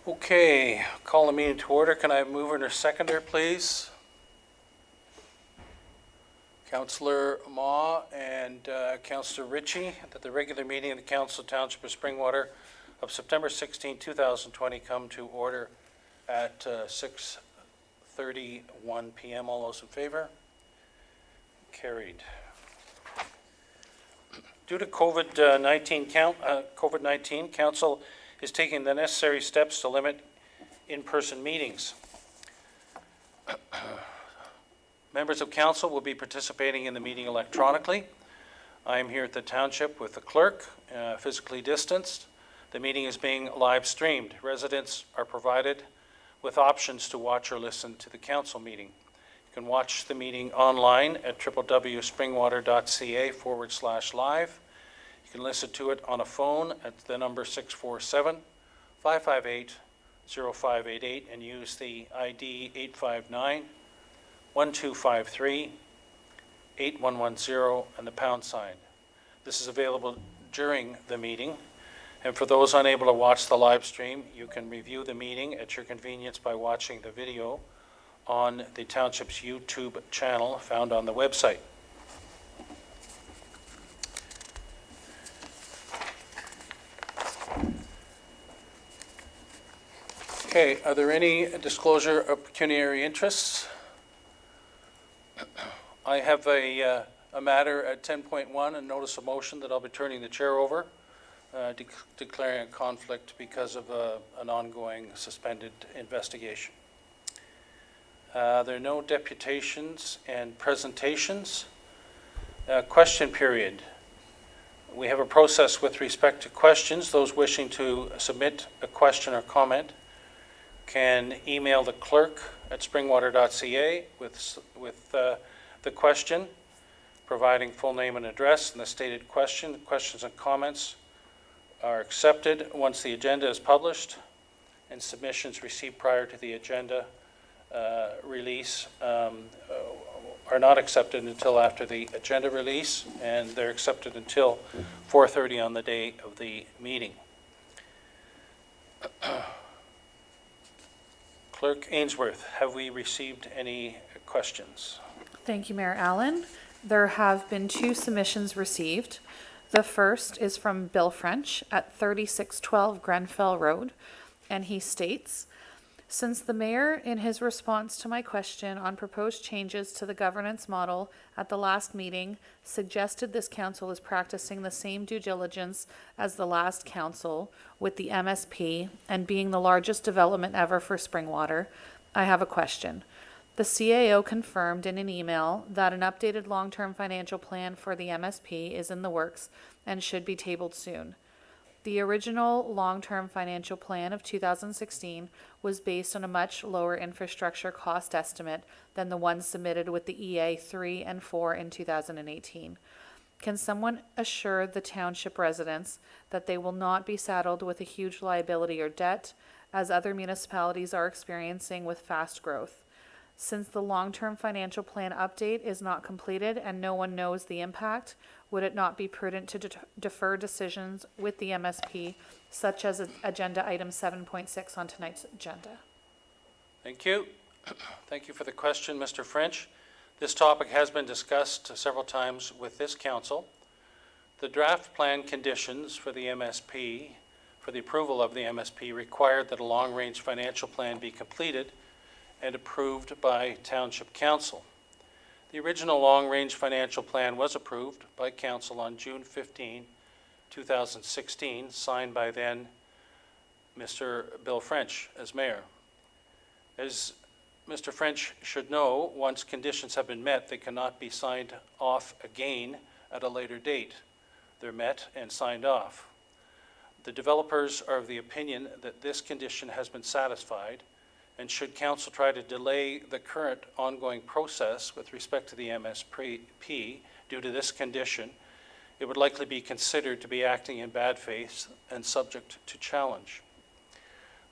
Okay, call the meeting to order. Can I have a mover and a seconder, please? Councillor Ma and Councillor Ritchie, that the regular meeting of the Council Township of Springwater of September 16, 2020 come to order at 6:31 p.m. All those in favor? Carried. Due to COVID-19, Council is taking the necessary steps to limit in-person meetings. Members of Council will be participating in the meeting electronically. I am here at the Township with the clerk, physically distanced. The meeting is being live streamed. Residents are provided with options to watch or listen to the Council meeting. You can watch the meeting online at www.springwater.ca/live. You can listen to it on a phone at the number 647-558-0588 and use the ID 859-1253-8110 and the pound sign. This is available during the meeting. And for those unable to watch the live stream, you can review the meeting at your convenience by watching the video on the Township's YouTube channel found on the website. Okay, are there any disclosure of pecuniary interests? I have a matter at 10.1, a notice of motion that I'll be turning the chair over, declaring a conflict because of an ongoing suspended investigation. There are no deputations and presentations. Question period. We have a process with respect to questions. Those wishing to submit a question or comment can email the clerk at springwater.ca with the question, providing full name and address and the stated question. Questions and comments are accepted once the agenda is published, and submissions received prior to the agenda release are not accepted until after the agenda release, and they're accepted until 4:30 on the day of the meeting. Clerk Ainsworth, have we received any questions? Thank you, Mayor Allen. There have been 2 submissions received. The first is from Bill French at 3612 Grenfell Road, and he states, since the mayor, in his response to my question on proposed changes to the governance model at the last meeting, suggested this council is practicing the same due diligence as the last council with the MSP and being the largest development ever for Springwater, I have a question. The CAO confirmed in an email that an updated long-term financial plan for the MSP is in the works and should be tabled soon. The original long-term financial plan of 2016 was based on a much lower infrastructure cost estimate than the one submitted with the EA 3 and 4 in 2018. Can someone assure the township residents that they will not be saddled with a huge liability or debt, as other municipalities are experiencing with fast growth? Since the long-term financial plan update is not completed and no one knows the impact, would it not be prudent to defer decisions with the MSP, such as agenda item 7.6 on tonight's agenda? Thank you. Thank you for the question, Mr. French. This topic has been discussed several times with this council. The draft plan conditions for the MSP, for the approval of the MSP, required that a long-range financial plan be completed and approved by Township Council. The original long-range financial plan was approved by Council on June 15, 2016, signed by then Mr. Bill French as mayor. As Mr. French should know, once conditions have been met, they cannot be signed off again at a later date. They're met and signed off. The developers are of the opinion that this condition has been satisfied, and should Council try to delay the current ongoing process with respect to the MSP due to this condition, it would likely be considered to be acting in bad faith and subject to challenge.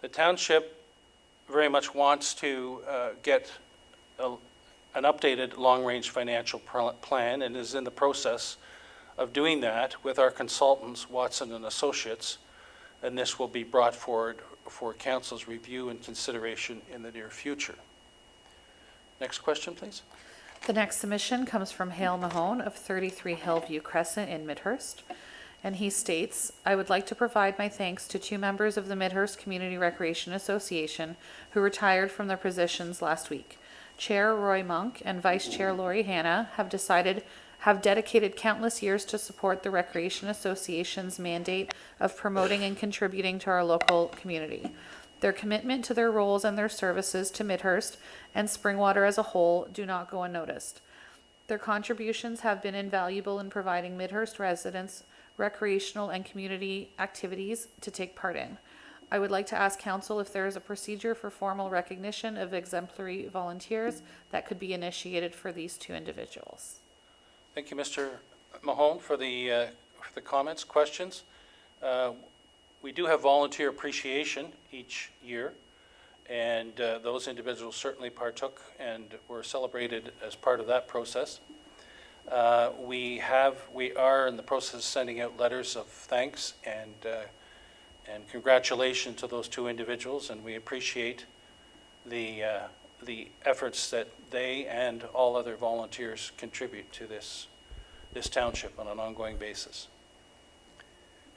The Township very much wants to get an updated long-range financial plan and is in the process of doing that with our consultants, Watson and Associates, and this will be brought forward for council's review and consideration in the near future. Next question, please. The next submission comes from Hale Mahone of 33 Hillview Crescent in Midhurst. And he states, I would like to provide my thanks to 2 members of the Midhurst Community Recreation Association who retired from their positions last week. Chair Roy Monk and Vice Chair Lori Hanna have dedicated countless years to support the Recreation Association's mandate of promoting and contributing to our local community. Their commitment to their roles and their services to Midhurst and Springwater as a whole do not go unnoticed. Their contributions have been invaluable in providing Midhurst residents recreational and community activities to take part in. I would like to ask council if there is a procedure for formal recognition of exemplary volunteers that could be initiated for these 2 individuals. Thank you, Mr. Mahone, for the comments, questions. We do have volunteer appreciation each year, and those individuals certainly partook and were celebrated as part of that process. We are in the process of sending out letters of thanks and congratulations to those 2 individuals, and we appreciate the efforts that they and all other volunteers contribute to this township on an ongoing basis.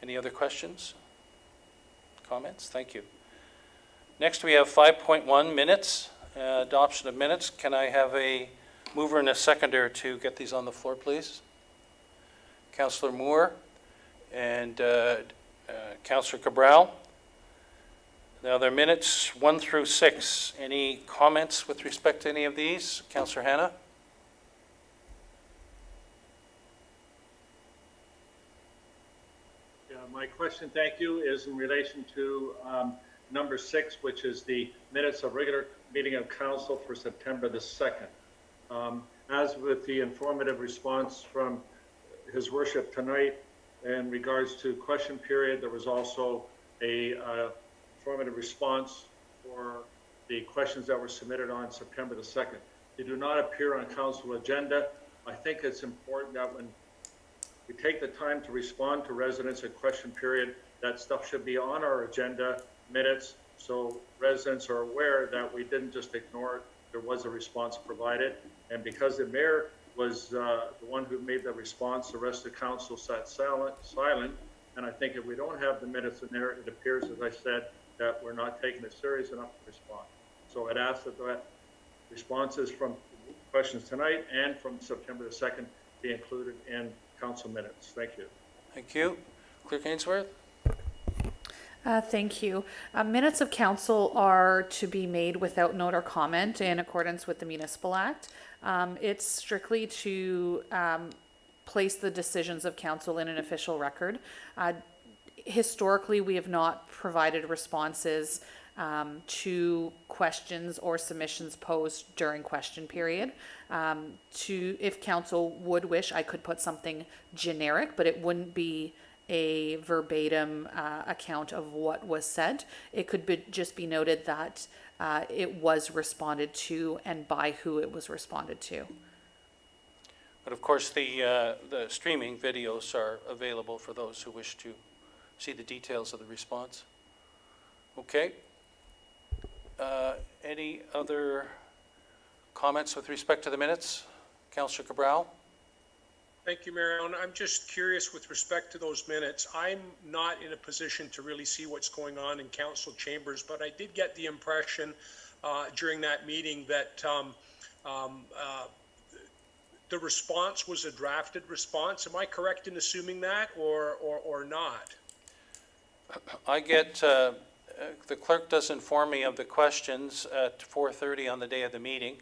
Any other questions? Comments? Thank you. Next, we have 5.1 minutes, adoption of minutes. Can I have a mover and a seconder to get these on the floor, please? Councillor Moore and Councillor Cabral. Now, they're minutes 1 through 6. Any comments with respect to any of these? Councillor Hanna? Yeah, my question, thank you, is in relation to number 6, which is the minutes of regular meeting of council for September the 2nd. As with the informative response from His Worship tonight in regards to question period, there was also a informative response for the questions that were submitted on September the 2nd. They do not appear on council agenda. I think it's important that when we take the time to respond to residents at question period, that stuff should be on our agenda minutes so residents are aware that we didn't just ignore it. There was a response provided. And because the mayor was the one who made the response, the rest of the council sat silent. And I think if we don't have the minutes in there, it appears, as I said, that we're not taking it serious enough to respond. So I'd ask that responses from questions tonight and from September the 2nd be included in council minutes. Thank you. Thank you. Clerk Ainsworth? Thank you. Minutes of council are to be made without note or comment in accordance with the Municipal Act. It's strictly to place the decisions of council in an official record. Historically, we have not provided responses to questions or submissions posed during question period. If council would wish, I could put something generic, but it wouldn't be a verbatim account of what was said. It could just be noted that it was responded to and by who it was responded to. But of course, the streaming videos are available for those who wish to see the details of the response. Okay. Any other comments with respect to the minutes? Councillor Cabral? Thank you, Mayor. I'm just curious with respect to those minutes. I'm not in a position to really see what's going on in council chambers, but I did get the impression during that meeting that the response was a drafted response. Am I correct in assuming that or not? I get, the clerk does inform me of the questions at 4:30 on the day of the meeting,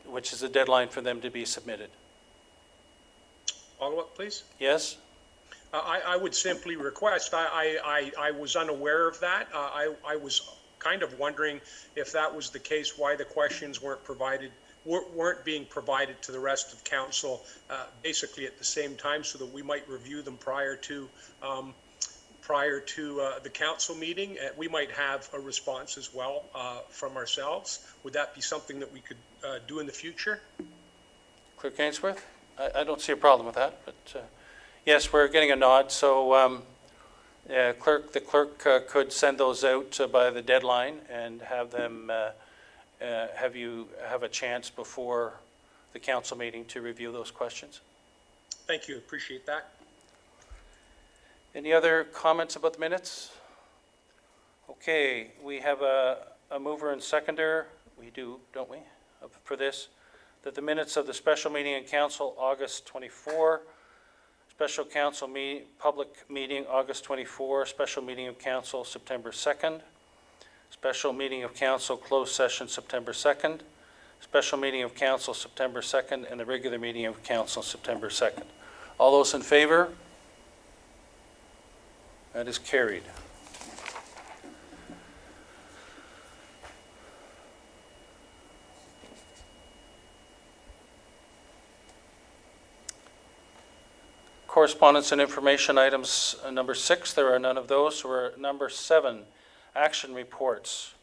which is the deadline for them to be submitted. Follow up, please. Yes? I would simply request, I was unaware of that. I was kind of wondering if that was the case, why the questions weren't being provided to the rest of council basically at the same time, so that we might review them prior to the council meeting. We might have a response as well from ourselves. Would that be something that we could do in the future? Clerk Ainsworth? I don't see a problem with that, but yes, we're getting a nod. So The clerk could send those out by the deadline and have them, have a chance before the council meeting to review those questions. Thank you, appreciate that. Any other comments about the minutes? Okay, we have a mover and seconder. We do, don't we, for this? That the minutes of the special meeting in council, August 24, special council public meeting, August 24, special meeting of council, September 2nd, special meeting of council, closed session, September 2nd, special meeting of council, September 2nd, and the regular meeting of council, September 2nd. All those in favor? That is carried. Correspondence and information items, number 6, there are none of those. We're at number 7, action reports.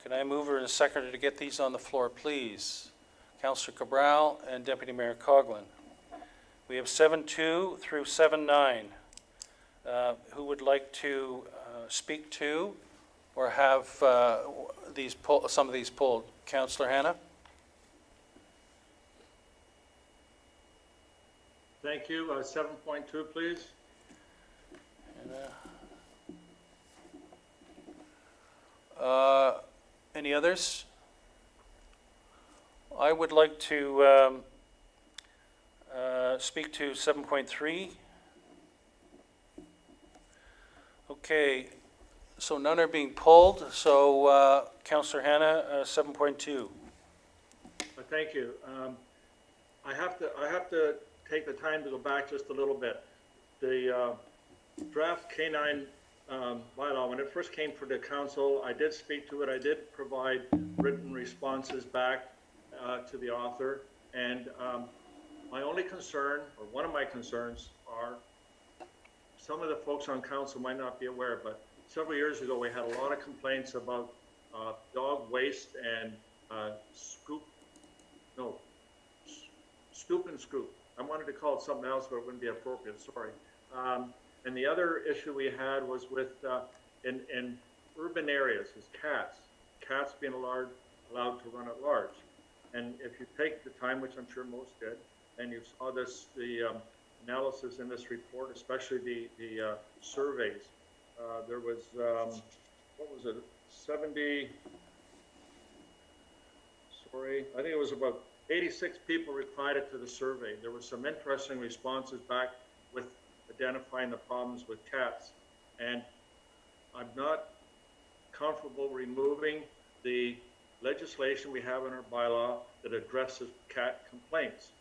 Can I move her and seconder to get these on the floor, please? Councillor Cabral and Deputy Mayor Coughlin. We have 7.2 through 7.9. Who would like to speak to or have some of these pulled? Councillor Hanna? Thank you. 7.2, please. Any others? I would like to speak to 7.3. Okay, so none are being pulled. So Councillor Hanna, 7.2. Thank you. I have to take the time to go back just a little bit. The draft K9 bylaw, when it first came for the council, I did speak to it. I did provide written responses back to the author. And my only concern, or one of my concerns, are some of the folks on council might not be aware, but several years ago we had a lot of complaints about dog waste and stoop and scoop. I wanted to call it something else, but it wouldn't be appropriate, sorry. And the other issue we had was with, in urban areas, is cats being allowed to run at large. And if you take the time, which I'm sure most did, and you saw this, the analysis in this report, especially the surveys, there was, what was it, 70, sorry, I think it was about 86 people replied to the survey. There were some interesting responses back with identifying the problems with cats. And I'm not comfortable removing the legislation we have in our bylaw that addresses cat complaints.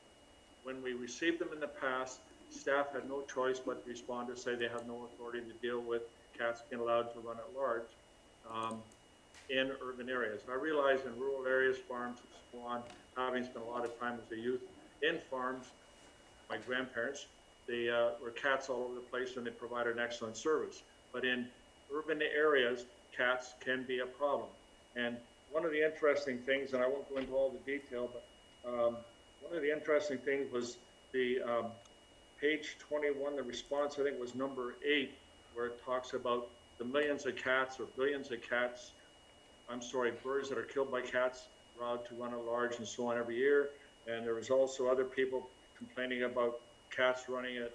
When we received them in the past, staff had no choice but to respond to say they have no authority to deal with cats being allowed to run at large in urban areas. And I realize in rural areas, farms and so on, having spent a lot of time as a youth in farms, my grandparents, they were cats all over the place and they provided an excellent service. But in urban areas, cats can be a problem. And one of the interesting things, and I won't go into all the detail, but one of the interesting things was the page 21, the response, I think was number 8, where it talks about the millions of cats or billions of cats, birds that are killed by cats allowed to run at large and so on every year. And there was also other people complaining about cats running at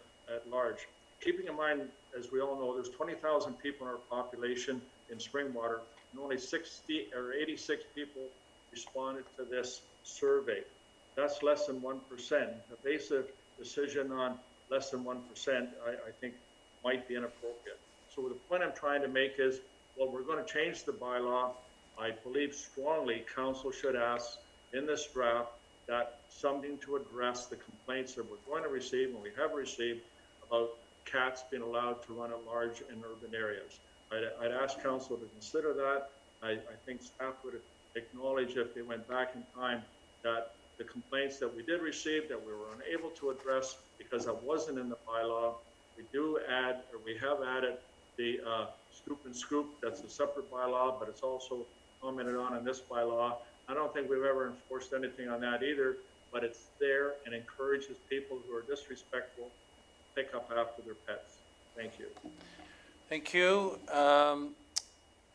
large. Keeping in mind, as we all know, there's 20,000 people in our population in Springwater, and only 60 or 86 people responded to this survey. That's less than 1%. A basic decision on less than 1%, I think, might be inappropriate. So the point I'm trying to make is, well, we're going to change the bylaw. I believe strongly council should ask in this draft that something to address the complaints that we're going to receive and we have received about cats being allowed to run at large in urban areas. I'd ask council to consider that. I think staff would acknowledge if they went back in time that the complaints that we did receive that we were unable to address because that wasn't in the bylaw. We do add, or we have added the stoop and scoop. That's a separate bylaw, but it's also commented on in this bylaw. I don't think we've ever enforced anything on that either, but it's there and encourages people who are disrespectful to pick up after their pets. Thank you. Thank you.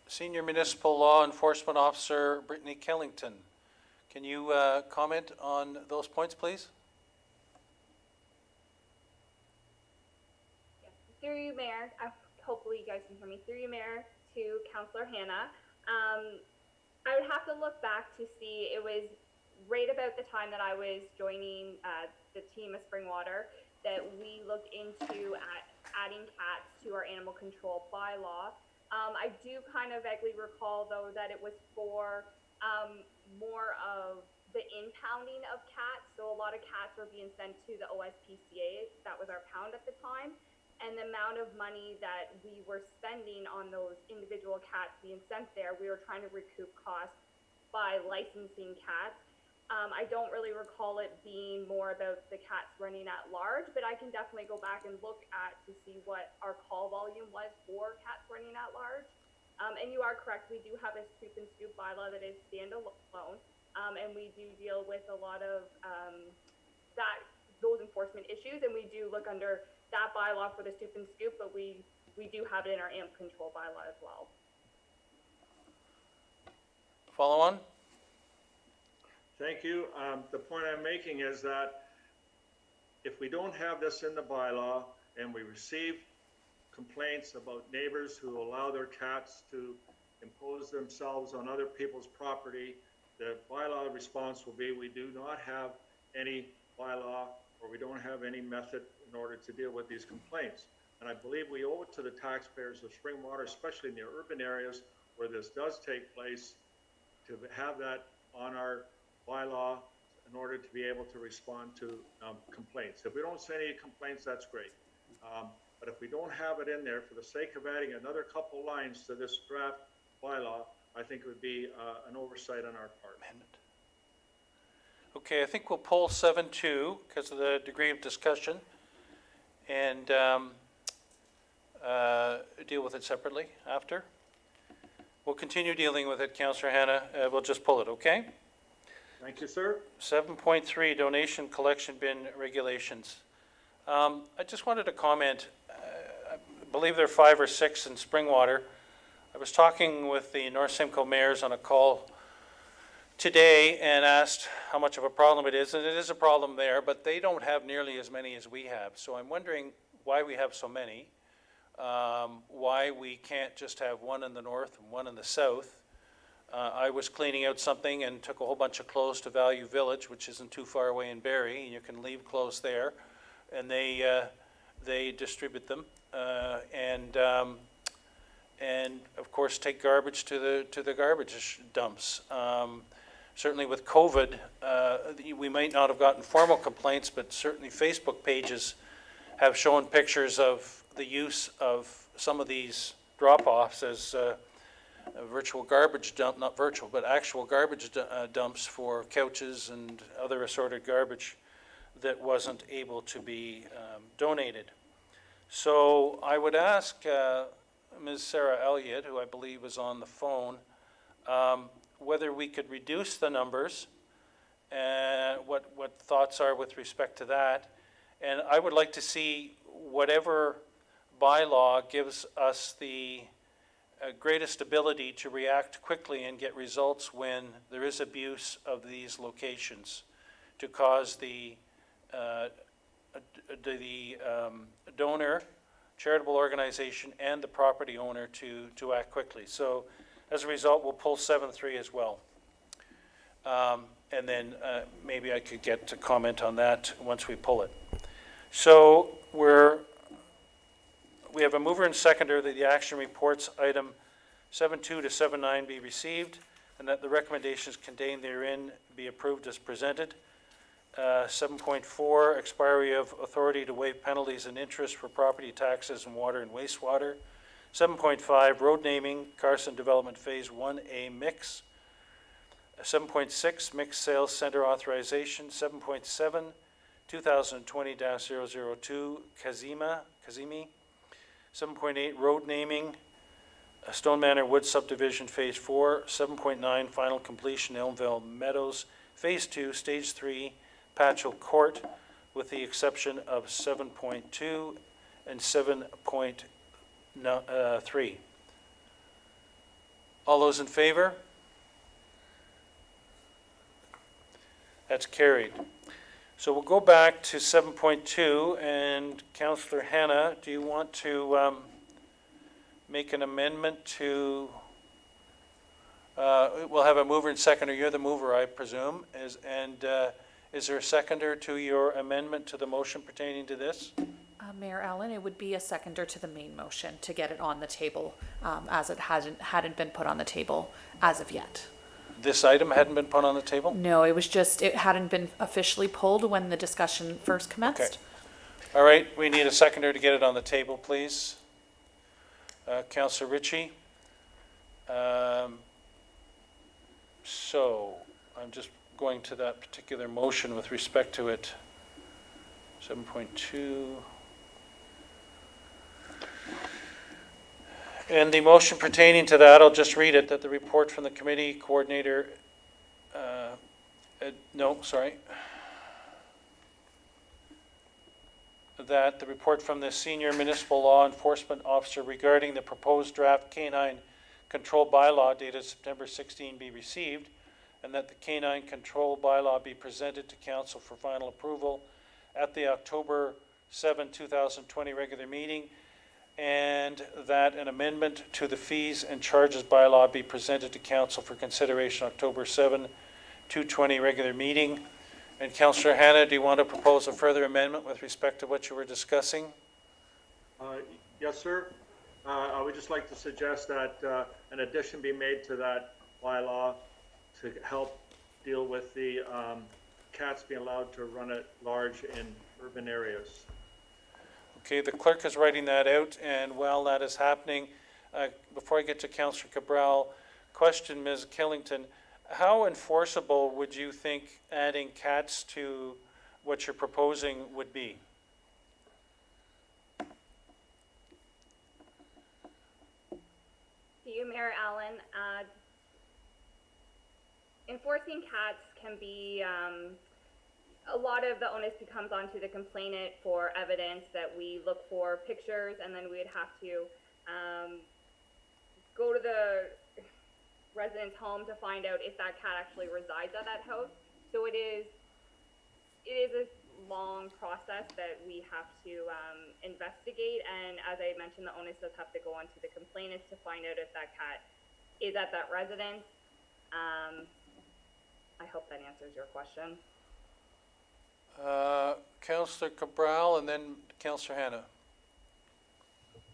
Senior Municipal Law Enforcement Officer Brittany Kellington, can you comment on those points, please? Yes. Through you, Mayor, hopefully you guys can hear me, through you, Mayor, to Councillor Hannah. I would have to look back to see, it was right about the time that I was joining the team of Springwater that we looked into adding cats to our animal control bylaw. I do kind of vaguely recall, though, that it was for more of the impounding of cats. So a lot of cats were being sent to the OSPCA. That was our pound at the time. And the amount of money that we were spending on those individual cats being sent there, we were trying to recoup costs by licensing cats. I don't really recall it being more about the cats running at large, but I can definitely go back and look at to see what our call volume was for cats running at large. And you are correct, we do have a soup and scoop bylaw that is standalone, and we do deal with a lot of those enforcement issues, and we do look under that bylaw for the soup and scoop, but we do have it in our AMP control bylaw as well. Follow on? Thank you. The point I'm making is that if we don't have this in the bylaw and we receive complaints about neighbors who allow their cats to impose themselves on other people's property, the bylaw response will be we do not have any bylaw or we don't have any method in order to deal with these complaints. And I believe we owe it to the taxpayers of Springwater, especially in the urban areas where this does take place, to have that on our bylaw in order to be able to respond to complaints. If we don't see any complaints, that's great. But if we don't have it in there, for the sake of adding another couple lines to this draft bylaw, I think it would be an oversight on our part. Okay, I think we'll pull 7.2 because of the degree of discussion and deal with it separately after. We'll continue dealing with it, Councillor Hannah. We'll just pull it, okay? Thank you, sir. 7.3, donation collection bin regulations. I just wanted to comment, I believe there are 5 or 6 in Springwater. I was talking with the North Simcoe mayors on a call today and asked how much of a problem it is, and it is a problem there, but they don't have nearly as many as we have. So I'm wondering why we have so many, why we can't just have one in the north and one in the south. I was cleaning out something and took a whole bunch of clothes to Value Village, which isn't too far away in Barrie, and you can leave clothes there, and they distribute them, and of course take garbage to the garbage dumps. Certainly with COVID, we might not have gotten formal complaints, but certainly Facebook pages have shown pictures of the use of some of these drop-offs as a virtual garbage dump, not virtual, but actual garbage dumps for couches and other assorted garbage that wasn't able to be donated. So I would ask Ms. Sarah Elliott, who I believe is on the phone, whether we could reduce the numbers, what thoughts are with respect to that. And I would like to see whatever bylaw gives us the greatest ability to react quickly and get results when there is abuse of these locations to cause the donor, charitable organization, and the property owner to act quickly. So as a result, we'll pull 7.3 as well. And then maybe I could get to comment on that once we pull it. So we have a mover and seconder that the action reports item 7.2 to 7.9 be received and that the recommendations contained therein be approved as presented. 7.4, expiry of authority to waive penalties and interest for property taxes and water and wastewater. 7.5, road naming, Carson Development Phase 1A mix. 7.6, mixed sales center authorization. 7.7, 2020-002, Kazimi. 7.8, road naming, Stone Manor Woods Subdivision Phase 4. 7.9, final completion, Elmville Meadows Phase 2, Stage 3, Patchell Court, with the exception of 7.2 and 7.3 No, 3. All those in favor? That's carried. So we'll go back to 7.2, and Councillor Hannah, do you want to make an amendment to, we'll have a mover and seconder, you're the mover, I presume, is there a seconder to your amendment to the motion pertaining to this? Mayor Allen, it would be a seconder to the main motion to get it on the table, as it hadn't been put on the table as of yet. This item hadn't been put on the table? No, it hadn't been officially pulled when the discussion first commenced. Okay. All right, we need a seconder to get it on the table, please. Councillor Ritchie. So I'm just going to that particular motion with respect to it. 7.2. And the motion pertaining to that, I'll just read it, that the report from the committee coordinator, that the report from the senior municipal law enforcement officer regarding the proposed draft canine control bylaw dated September 16 be received, and that the canine control bylaw be presented to council for final approval at the October 7, 2020 regular meeting, and that an amendment to the fees and charges bylaw be presented to council for consideration October 7, 2020 regular meeting. And Councillor Hannah, do you want to propose a further amendment with respect to what you were discussing? Yes, sir. I would just like to suggest that an addition be made to that bylaw to help deal with the cats being allowed to run at large in urban areas. Okay, the clerk is writing that out, and while that is happening, before I get to Councillor Cabral, question Ms. Killington, how enforceable would you think adding cats to what you're proposing would be? To you, Mayor Allen, enforcing cats can be, a lot of the onus becomes onto the complainant for evidence that we look for pictures, and then we would have to go to the resident's home to find out if that cat actually resides at that house. So it is a long process that we have to investigate, and as I mentioned, the onus does have to go onto the complainant to find out if that cat is at that residence. I hope that answers your question. Councillor Cabral and then Councillor Hannah.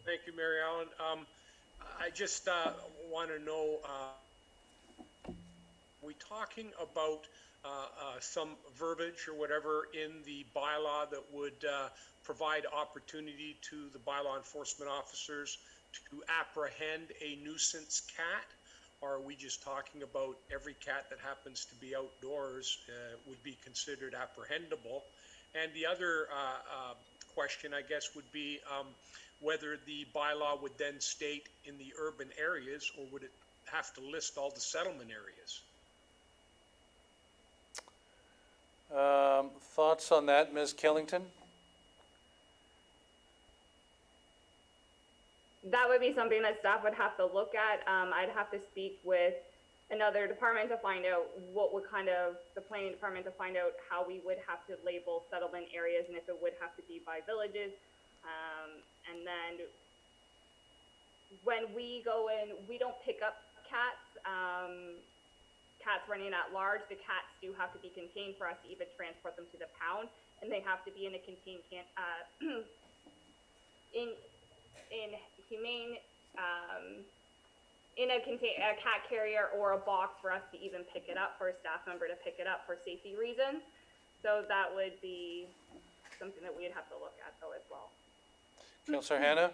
Thank you, Mary Ellen. I just want to know, we talking about some verbiage or whatever in the bylaw that would provide opportunity to the bylaw enforcement officers to apprehend a nuisance cat? Or are we just talking about every cat that happens to be outdoors would be considered apprehendable? And the other question, I guess, would be whether the bylaw would then state in the urban areas, or would it have to list all the settlement areas? Thoughts on that, Ms. Killington? That would be something that staff would have to look at. I'd have to speak with another department to find out what would the planning department to find out how we would have to label settlement areas and if it would have to be by villages. And then when we go in, we don't pick up cats. Cats running at large, the cats do have to be contained for us to even transport them to the pound, and they have to be in a contained in a cat carrier or a box for us to even pick it up, for a staff member to pick it up for safety reasons. So that would be something that we'd have to look at though as well. Councillor Hannah?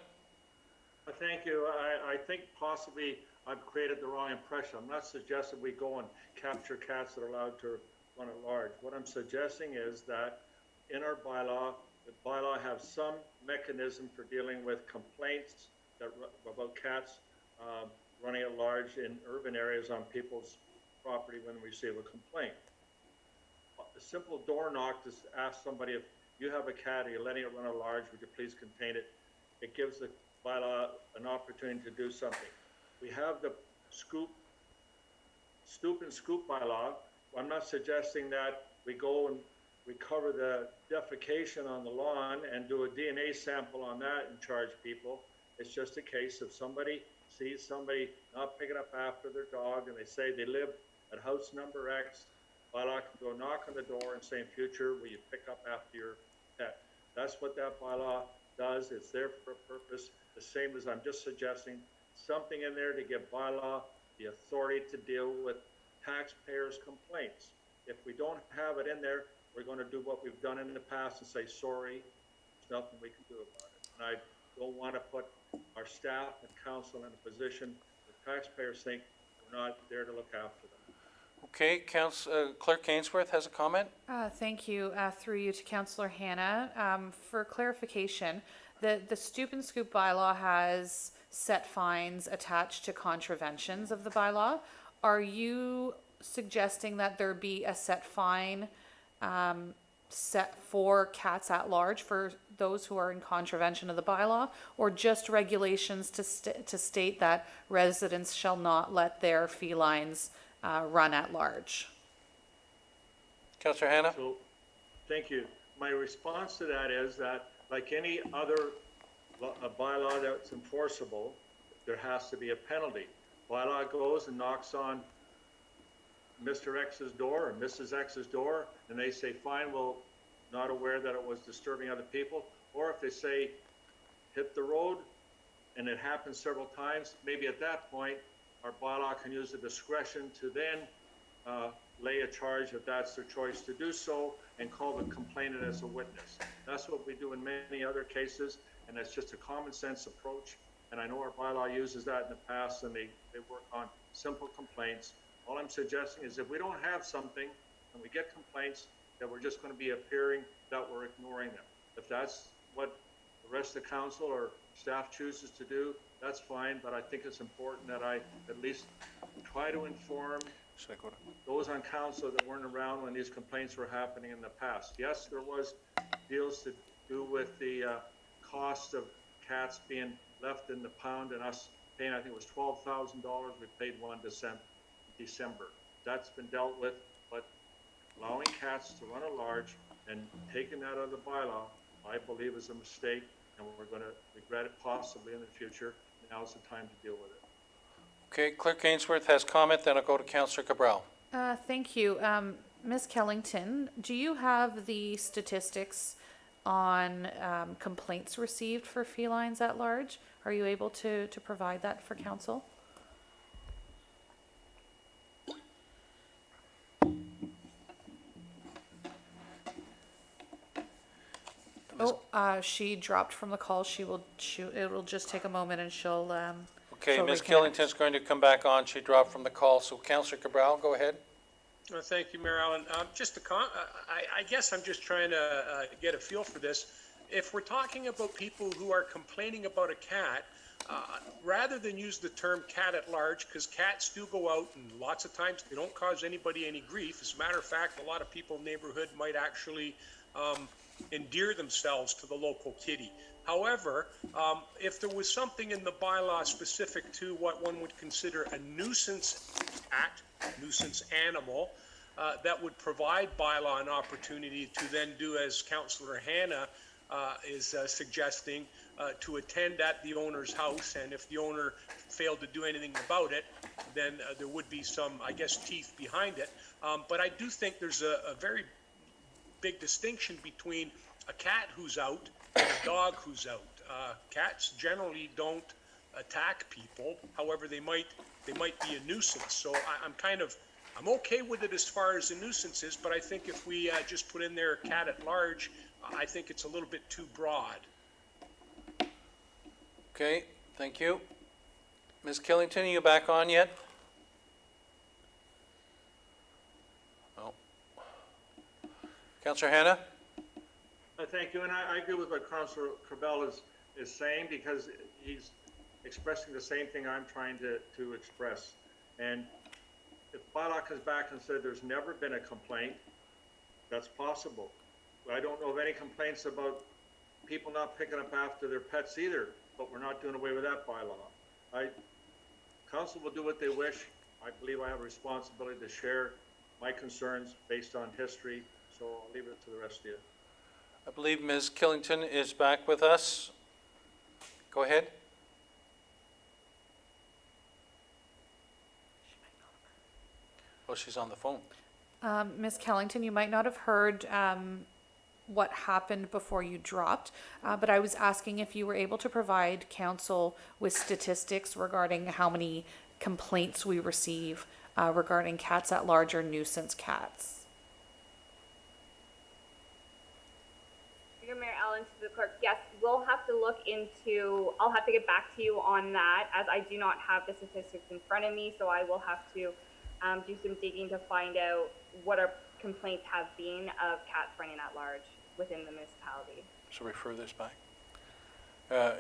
Thank you. I think possibly I've created the wrong impression. I'm not suggesting we go and capture cats that are allowed to run at large. What I'm suggesting is that in our bylaw, the bylaw have some mechanism for dealing with complaints about cats running at large in urban areas on people's property when we receive a complaint. A simple door knock to ask somebody, if you have a cat, are you letting it run at large, would you please contain it? It gives the bylaw an opportunity to do something. We have the stoop and scoop bylaw. I'm not suggesting that we go and we cover the defecation on the lawn and do a DNA sample on that and charge people. It's just a case of somebody sees somebody not picking up after their dog and they say they live at house number X, bylaw can go knock on the door and say in future, will you pick up after your pet? That's what that bylaw does. It's there for a purpose. The same as I'm just suggesting something in there to give bylaw the authority to deal with taxpayers' complaints. If we don't have it in there, we're going to do what we've done in the past and say, sorry, there's nothing we can do about it. And I don't want to put our staff and council in a position where taxpayers think we're not there to look after them. Okay, Clerk Ainsworth has a comment? Thank you. Through you to Councillor Hannah. For clarification, the stoop and scoop bylaw has set fines attached to contraventions of the bylaw. Are you suggesting that there be a set fine set for cats at large for those who are in contravention of the bylaw, or just regulations to state that residents shall not let their felines run at large? Councillor Hannah? So, thank you. My response to that is that, like any other bylaw that's enforceable, there has to be a penalty. Bylaw goes and knocks on Mr. X's door or Mrs. X's door, and they say, fine, well, not aware that it was disturbing other people. Or if they say, hit the road, and it happens several times, maybe at that point, our bylaw can use the discretion to then lay a charge if that's their choice to do so, and call the complainant as a witness. That's what we do in many other cases, and it's just a common sense approach. And I know our bylaw uses that in the past, and they work on simple complaints. All I'm suggesting is if we don't have something and we get complaints, that we're just going to be appearing that we're ignoring them. If that's what the rest of the council or staff chooses to do, that's fine, but I think it's important that I at least try to inform those on council that weren't around when these complaints were happening in the past. Yes, there was deals to do with the cost of cats being left in the pound and us paying, I think it was $12,000. We paid one December. That's been dealt with, but allowing cats to run at large and taking that out of the bylaw, I believe is a mistake, and we're going to regret it possibly in the future. Now's the time to deal with it. Okay, Clerk Ainsworth has comment, then I'll go to Councillor Cabral. Thank you. Ms. Kellington, do you have the statistics on complaints received for felines at large? Are you able to provide that for council? She dropped from the call. It'll just take a moment and she'll Okay, she'll Ms. reconnect. Killington's going to come back on. She dropped from the call. So Councillor Cabral, go ahead. Thank you, Mayor Allen. Just I guess I'm just trying to get a feel for this. If we're talking about people who are complaining about a cat, rather than use the term cat at large, because cats do go out and lots of times they don't cause anybody any grief. As a matter of fact, a lot of people in the neighborhood might actually endear themselves to the local kitty. However, if there was something in the bylaw specific to what one would consider a nuisance act, nuisance animal, that would provide bylaw an opportunity to then do as Councillor Hannah is suggesting, to attend at the owner's house, and if the owner failed to do anything about it, then there would be some, I guess, teeth behind it. But I do think there's a very big distinction between a cat who's out and a dog who's out. Cats generally don't attack people. However, they might be a nuisance. So I'm okay with it as far as the nuisance is, but I think if we just put in there cat at large, I think it's a little bit too broad. Okay, thank you. Ms. Killington, are you back on yet? No. Councillor Hannah? Thank you, and I agree with what Councillor Cabral is saying, because he's expressing the same thing I'm trying to express. And if bylaw comes back and said there's never been a complaint, that's possible. I don't know of any complaints about people not picking up after their pets either. but we're not doing away with that bylaw. Council will do what they wish. I believe I have a responsibility to share my concerns based on history, so I'll leave it to the rest of you. I believe Ms. Killington is back with us. Go ahead. Oh, she's on the phone. Ms. Kellington, you might not have heard what happened before you dropped, but I was asking if you were able to provide council with statistics regarding how many complaints we receive regarding cats at large or nuisance cats. Mayor Allen to the clerk, yes, we'll have to look into, I'll have to get back to you on that, as I do not have the statistics in front of me, so I will have to do some digging to find out what our complaints have been of cats running at large within the municipality. So refer this back.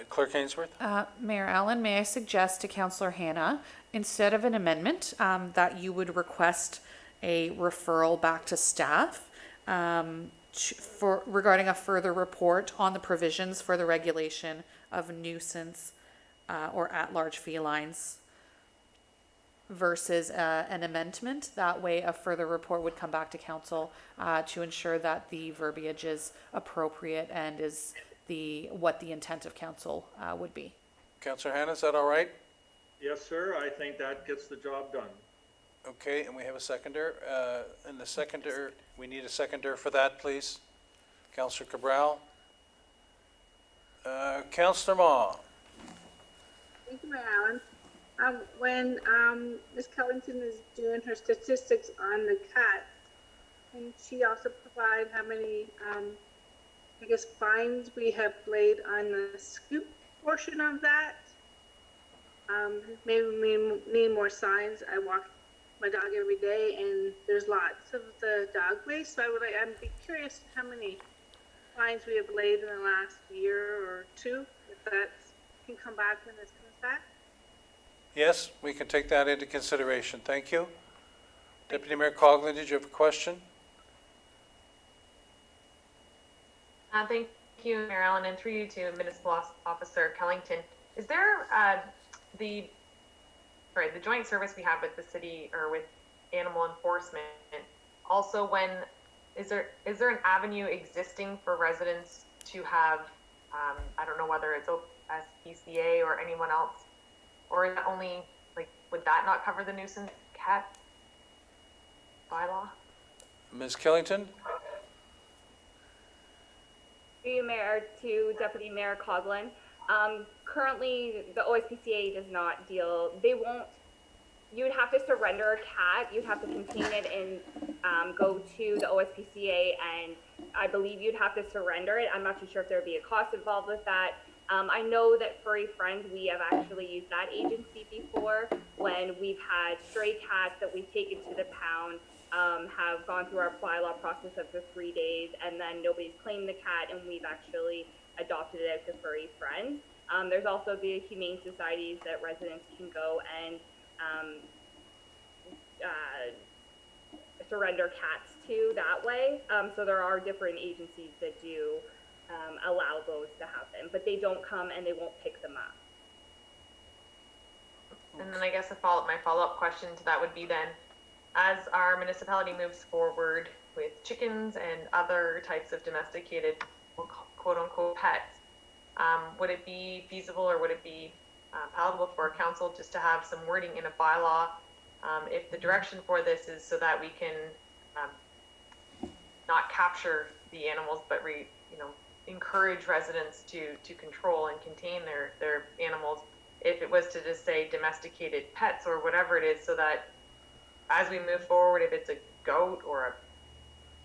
Clerk Ainsworth? Mayor Allen, may I suggest to Councillor Hannah, instead of an amendment, that you would request a referral back to staff regarding a further report on the provisions for the regulation of nuisance or at-large felines versus an amendment. That way a further report would come back to council to ensure that the verbiage is appropriate and is what the intent of council would be. Councillor Hannah, is that all right? Yes, sir, I think that gets the job done. Okay, and we have a seconder. And the seconder, we need a seconder for that, please. Councillor Cabral. Councillor Ma. Thank you, Mayor Allen. When Ms. Kellington is doing her statistics on the cat, can she also provide how many, I guess, fines we have laid on the scoop portion of that? Maybe we need more signs. I walk my dog every day, and there's lots of the dog waste. So I'd be curious how many fines we have laid in the last year or two, if that can come back when this comes back. Yes, we can take that into consideration. Thank you. Deputy Mayor Coughlin, did you have a question? Thank you, Mayor Allen, and through you to Municipal Officer Kellington. Is there the joint service we have with the city or with animal enforcement? Also, is there an avenue existing for residents to have, I don't know whether it's SPCA or anyone else, or is that only, would that not cover the nuisance cat bylaw? Ms. Killington? Through you, Mayor, to Deputy Mayor Coughlin. Currently, the OSPCA does not deal, you would have to surrender a cat, you'd have to contain it and go to the OSPCA, and I believe you'd have to surrender it. I'm not too sure if there would be a cost involved with that. I know that Furry Friend, we have actually used that agency before when we've had stray cats that we've taken to the pound, have gone through our bylaw process for 3 days, and then nobody's claimed the cat, and we've actually adopted it out to Furry Friend. There's also the humane societies that residents can go and surrender cats to that way. So there are different agencies that do allow those to happen, but they don't come and they won't pick them up. And then I guess my follow-up question to that would be then, as our municipality moves forward with chickens and other types of domesticated quote-unquote pets, would it be feasible or would it be palatable for our council just to have some wording in a bylaw if the direction for this is so that we can not capture the animals but encourage residents to control and contain their animals, if it was to just say domesticated pets or whatever it is, so that as we move forward, if it's a goat or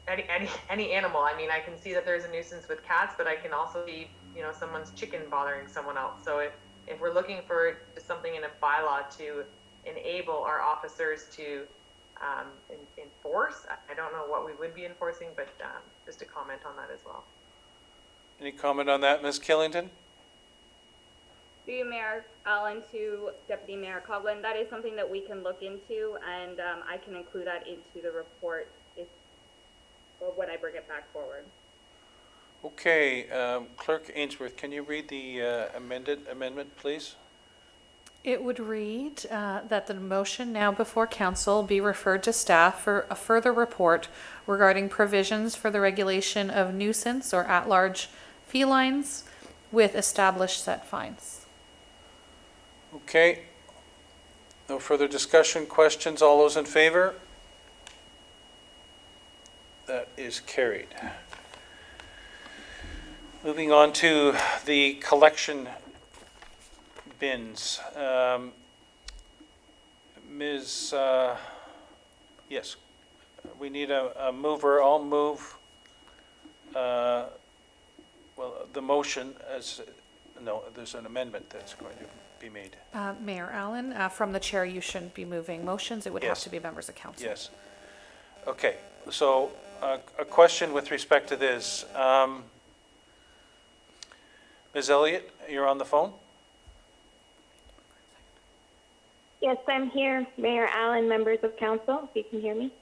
any animal, I mean, I can see that there's a nuisance with cats, but I can also see someone's chicken bothering someone else. So if we're looking for just something in a bylaw to enable our officers to enforce, I don't know what we would be enforcing, but just a comment on that as well. Any comment on that, Ms. Killington? Through you, Mayor Allen, to Deputy Mayor Coughlin, that is something that we can look into, and I can include that into the report when I bring it back forward. Okay, Clerk Ainsworth, can you read the amended amendment, please? It would read that the motion now before council be referred to staff for a further report regarding provisions for the regulation of nuisance or at-large felines with established set fines. Okay. No further discussion, questions? All those in favor? That is carried. Moving on to the collection bins. Ms., yes, we need a mover. I'll move, well, the motion as, no, there's an amendment that's going to be made. Mayor Allen, from the chair, you shouldn't be moving motions. It would have Yes. to be members of council. Yes. Okay, so a question with respect to this. Ms. Elliott, you're on the phone? Yes, I'm here, Mayor Allen, members of council, if you can hear me.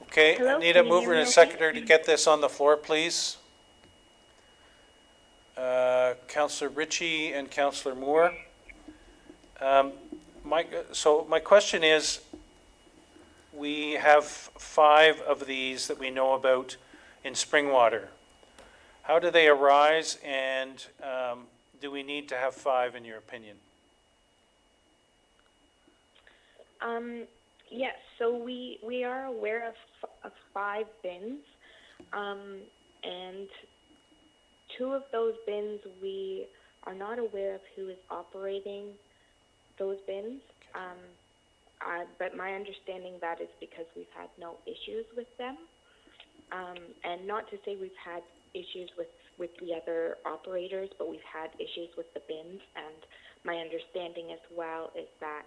Okay, I Hello, need can a you hear mover me and a okay? seconder to get this on the floor, please. Councillor Ritchie and Councillor Moore. So my question is, we have 5 of these that we know about in Springwater. How do they arise, and do we need to have 5 in your opinion? Yes, so we are aware of 5 bins, and 2 of those bins, we are not aware of who is operating those bins. But my understanding that is because we've had no issues with them. And not to say we've had issues with the other operators, but we've had issues with the bins. And my understanding as well is that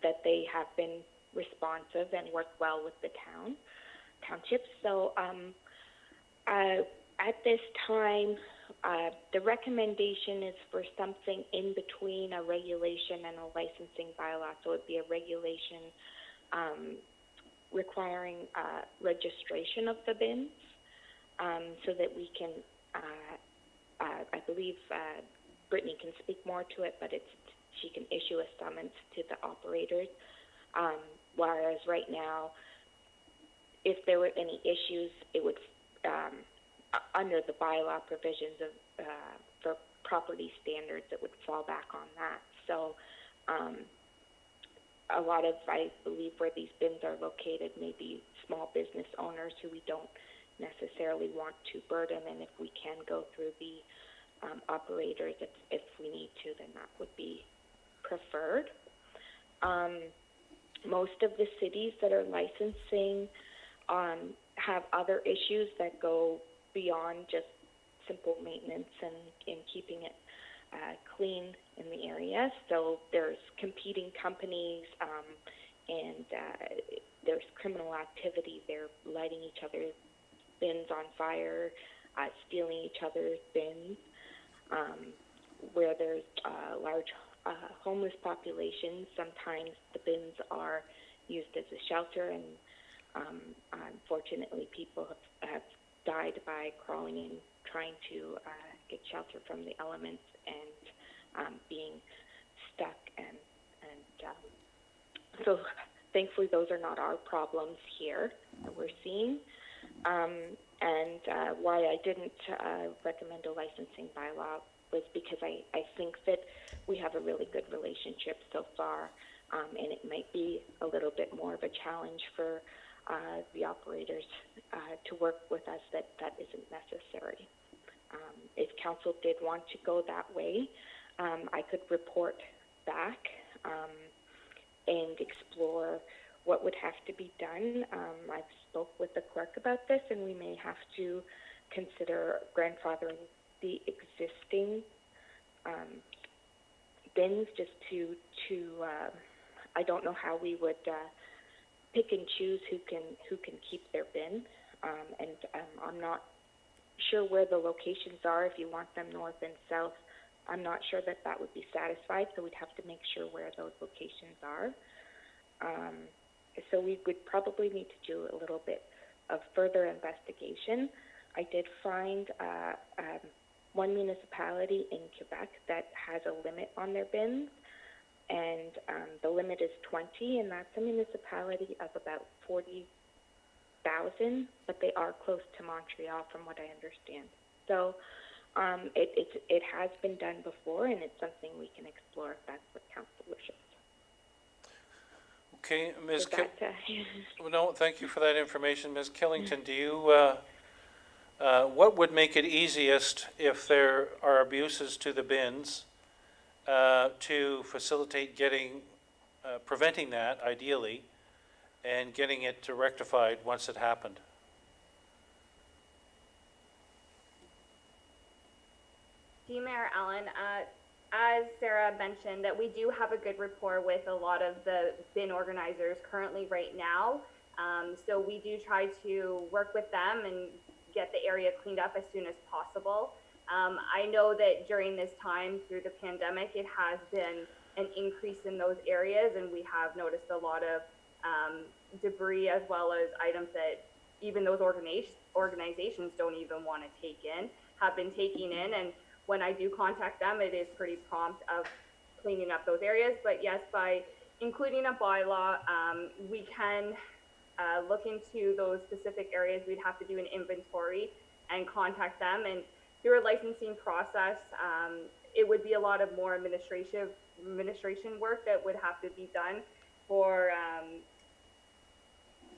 that they have been responsive and work well with the township. So at this time, the recommendation is for something in between a regulation and a licensing bylaw. So it'd be a regulation requiring registration of the bins, so that we can, I believe Brittany can speak more to it, but she can issue a summons to the operators. Whereas right now, if there were any issues, it would, under the bylaw provisions of for property standards, it would fall back on that. So a lot of, I believe, where these bins are located may be small business owners who we don't necessarily want to burden, and if we can go through the operators, if we need to, then that would be preferred. Most of the cities that are licensing have other issues that go beyond just simple maintenance and keeping it clean in the area. So there's competing companies, and there's criminal activity. They're lighting each other's bins on fire, stealing each other's bins, where there's large homeless populations. Sometimes the bins are used as a shelter, and unfortunately people have died by crawling in, trying to get shelter from the elements, and being stuck. And so thankfully those are not our problems here that we're seeing. And why I didn't recommend a licensing bylaw was because I think that we have a really good relationship so far, and it might be a little bit more of a challenge for the operators to work with us that isn't necessary. If council did want to go that way, I could report back and explore what would have to be done. I've spoke with the clerk about this, and we may have to consider grandfathering the existing bins just to I don't know how we would pick and choose who can keep their bin, and I'm not sure where the locations are. If you want them north and south, I'm not sure that would be satisfied, so we'd have to make sure where those locations are. so we would probably need to do a little bit of further investigation. I did find one municipality in Quebec that has a limit on their bins, and the limit is 20, and that's a municipality of about 40,000, but they are close to Montreal from what I understand. So it has been done before, and it's something we can explore if that's what council wishes. Okay, Ms. So Well, no, thank you for that information. Ms. Killington, do you, what would make it easiest if there are abuses to the bins to facilitate preventing that ideally and getting it rectified once it happened? To you, Mayor Allen, as Sarah mentioned, that we do have a good rapport with a lot of the bin organizers currently right now. So we do try to work with them and get the area cleaned up as soon as possible. I know that during this time through the pandemic, it has been an increase in those areas, and we have noticed a lot of debris as well as items that even those organizations don't even want to take in, have been taking in. And when I do contact them, it is pretty prompt of cleaning up those areas. But yes, by including a bylaw, we can look into those specific areas. We'd have to do an inventory and contact them. And through a licensing process, it would be a lot of more administration work that would have to be done for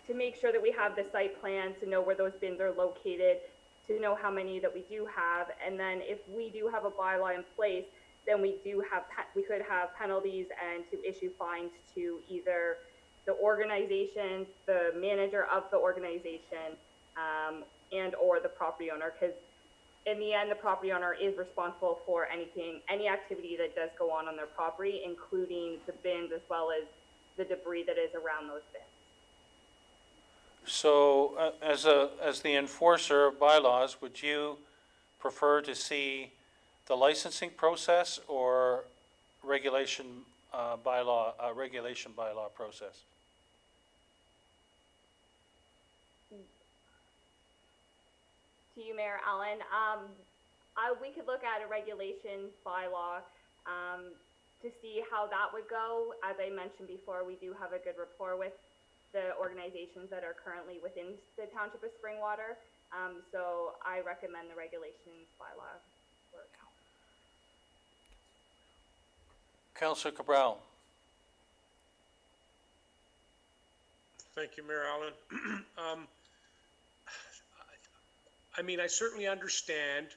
to make sure that we have the site plan, to know where those bins are located, to know how many that we do have. And then if we do have a bylaw in place, then we could have penalties and to issue fines to either the organizations, the manager of the organization, and or the property owner, because in the end, the property owner is responsible for any activity that does go on their property, including the bins as well as the debris that is around those bins. So as the enforcer of bylaws, would you prefer to see the licensing process or regulation bylaw process? To you, Mayor Allen, we could look at a regulation bylaw to see how that would go. As I mentioned before, we do have a good rapport with the organizations that are currently within the Township of Springwater. So I recommend the regulations bylaw work. Councillor Cabral. Thank you, Mayor Allen. I mean, I certainly understand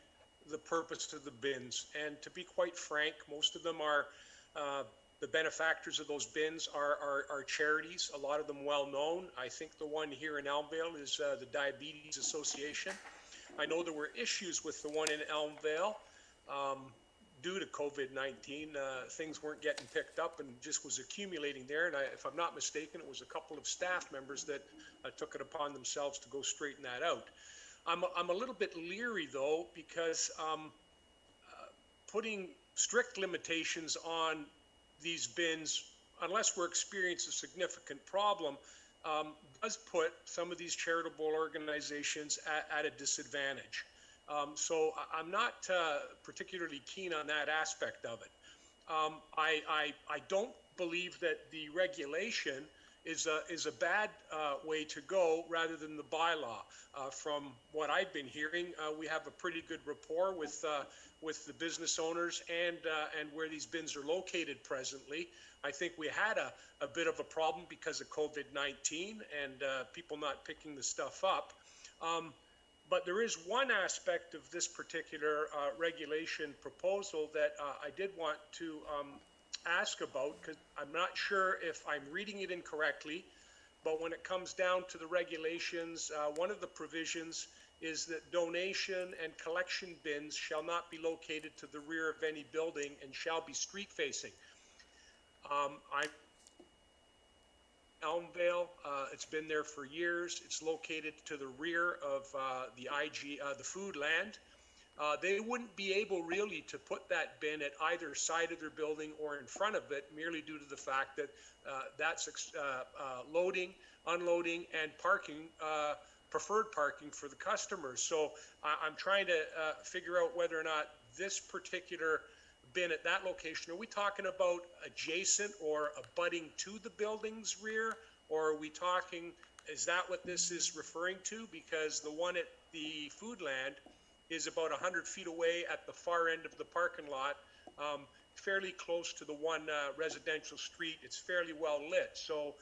the purpose of the bins, and to be quite frank, most of them are, the benefactors of those bins are charities, a lot of them well-known. I think the one here in Elmvale is the Diabetes Association. I know there were issues with the one in Elmvale due to COVID-19. Things weren't getting picked up and just was accumulating there. And if I'm not mistaken, it was a couple of staff members that took it upon themselves to go straighten that out. I'm a little bit leery, though, because putting strict limitations on these bins, unless we're experiencing a significant problem, does put some of these charitable organizations at a disadvantage. So I'm not particularly keen on that aspect of it. I don't believe that the regulation is a bad way to go rather than the bylaw. From what I've been hearing, we have a pretty good rapport with the business owners and where these bins are located presently. I think we had a bit of a problem because of COVID-19 and people not picking the stuff up. But there is one aspect of this particular regulation proposal that I did want to ask about, because I'm not sure if I'm reading it incorrectly, but when it comes down to the regulations, one of the provisions is that donation and collection bins shall not be located to the rear of any building and shall be street facing. Elmvale, it's been there for years. It's located to the rear of the Food Land. they wouldn't be able really to put that bin at either side of their building or in front of it, merely due to the fact that that's loading, unloading, and parking, preferred parking for the customers. So I'm trying to figure out whether or not this particular bin at that location, are we talking about adjacent or abutting to the building's rear? Or are we talking, is that what this is referring to? Because the one at the Foodland is about 100 feet away at the far end of the parking lot, fairly close to the one residential street. It's fairly well lit. So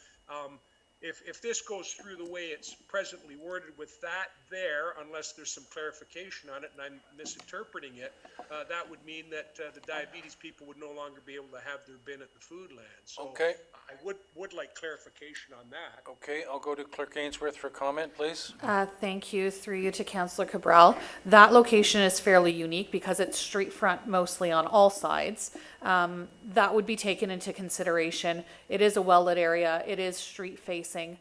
if this goes through the way it's presently worded with that there, unless there's some clarification on it and I'm misinterpreting it, that would mean that the diabetes people would no longer be able to have their bin at the Foodland. So Okay. I would like clarification on that. Okay, I'll go to Clerk Ainsworth for comment, please. Thank you, through you to Councillor Cabral. That location is fairly unique because it's street front mostly on all sides. That would be taken into consideration. It is a well-lit area. It is street facing.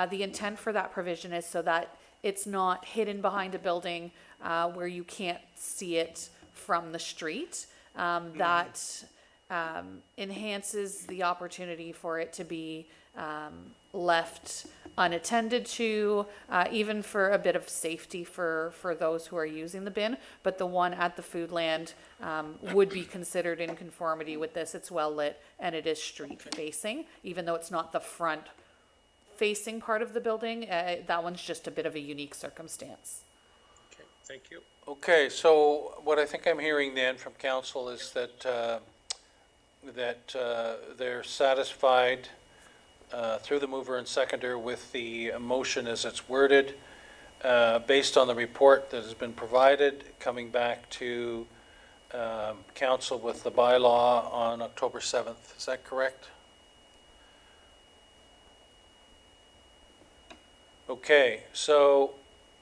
The intent for that provision is so that it's not hidden behind a building where you can't see it from the street. That enhances the opportunity for it to be left unattended to, even for a bit of safety for those who are using the bin. But the one at the Foodland would be considered in conformity with this. It's well lit and it is street facing, even though it's not the front facing part of the building. That one's just a bit of a unique circumstance. Okay, thank you. Okay, so what I think I'm hearing then from council is that they're satisfied through the mover and seconder with the motion as it's worded, based on the report that has been provided, coming back to council with the bylaw on October 7th. Is that correct? Okay, so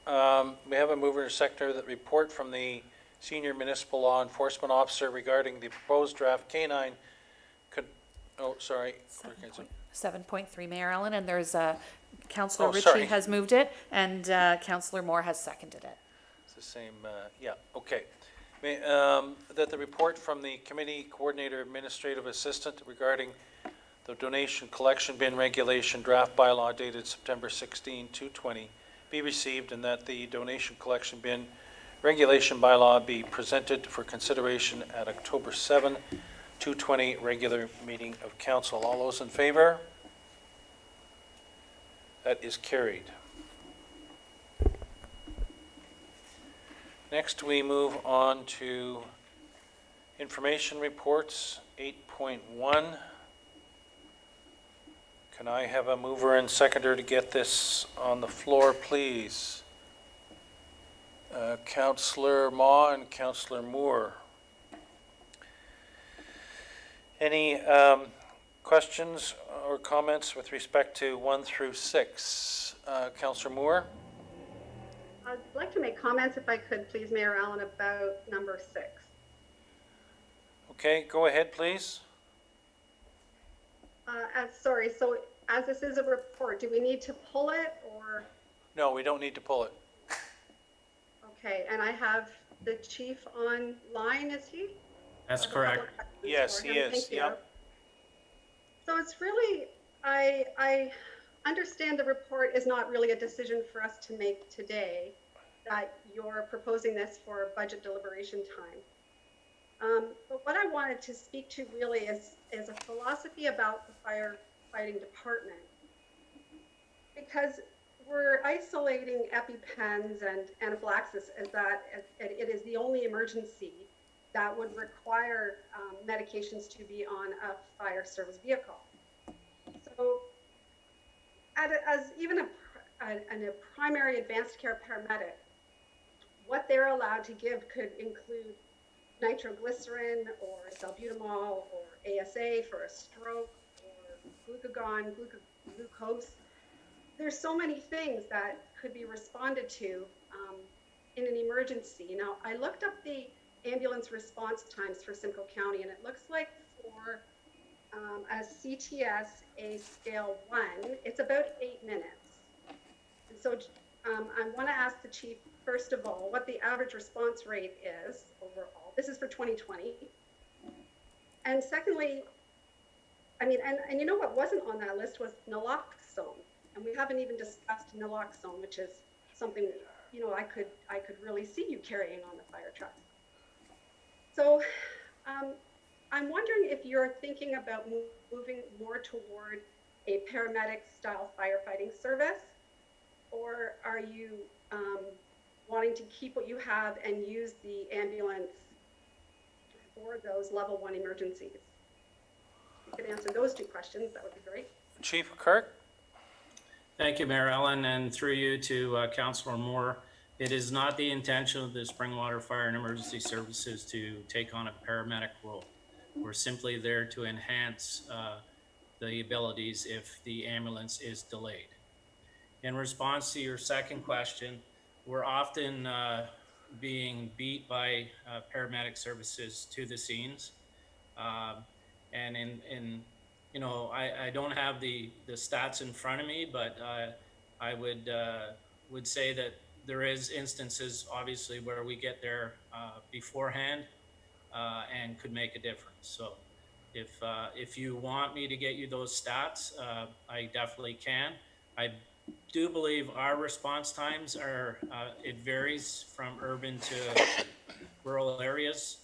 we have a mover and seconder that report from the Senior Municipal Law Enforcement Officer regarding the proposed draft K-9. Oh, sorry. 7.3, Mayor Allen, and there's Councillor Oh, sorry. Ritchie has moved it, and Councillor Moore has seconded it. It's the same, yeah, okay. That the report from the Committee Coordinator Administrative Assistant regarding the donation collection bin regulation draft bylaw dated September 16, 2020 be received, and that the donation collection bin regulation bylaw be presented for consideration at October 7, 2020 regular meeting of council. All those in favor? That is carried. Next, we move on to information reports, 8.1. Can I have a mover and seconder to get this on the floor, please? Councillor Ma and Councillor Moore. Any questions or comments with respect to 1 through 6? Councillor Moore? I'd like to make comments, if I could, please, Mayor Allen, about number 6. Okay, go ahead, please. So as this is a report, do we need to pull it, or? No, we don't need to pull it. Okay, and I have the chief online, is he? That's correct. Yes, he is, Thank you. yep. So it's really, I understand the report is not really a decision for us to make today, that you're proposing this for budget deliberation time. But what I wanted to speak to really is a philosophy about the firefighting department. Because we're isolating EpiPens and anaphylaxis as that it is the only emergency that would require medications to be on a fire service vehicle. So as even a primary advanced care paramedic, what they're allowed to give could include nitroglycerin or salbutamol or ASA for a stroke or glucagon, glucose. There's so many things that could be responded to in an emergency. Now, I looked up the ambulance response times for Simcoe County, and it looks like for a CTS, a scale 1, it's about 8 minutes. And so I want to ask the chief, first of all, what the average response rate is overall. This is for 2020. And secondly, I mean, and you know what wasn't on that list was naloxone. And we haven't even discussed naloxone, which is something, you know, I could really see you carrying on the fire truck. So I'm wondering if you're thinking about moving more toward a paramedic style firefighting service, or are you wanting to keep what you have and use the ambulance for those level 1 emergencies? If you could answer those two questions, that would be great. Chief Kirk? Thank you, Mayor Ellen, and through you to Councillor Moore. It is not the intention of the Springwater Fire and Emergency Services to take on a paramedic role. We're simply there to enhance the abilities if the ambulance is delayed. In response to your second question, we're often being beat by paramedic services to the scenes. And you know, I don't have the stats in front of me, but I would say that there is instances, obviously, where we get there beforehand and could make a difference. So if you want me to get you those stats, I definitely can. I do believe our response times are, it varies from urban to rural areas.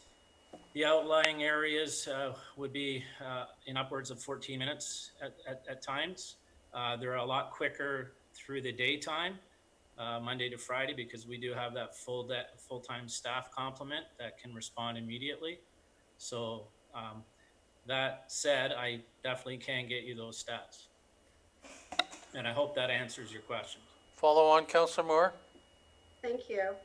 The outlying areas would be in upwards of 14 minutes at times. They're a lot quicker through the daytime, Monday to Friday, because we do have that full-time staff complement that can respond immediately. So that said, I definitely can get you those stats. And I hope that answers your questions. Follow on, Councillor Moore? Thank you.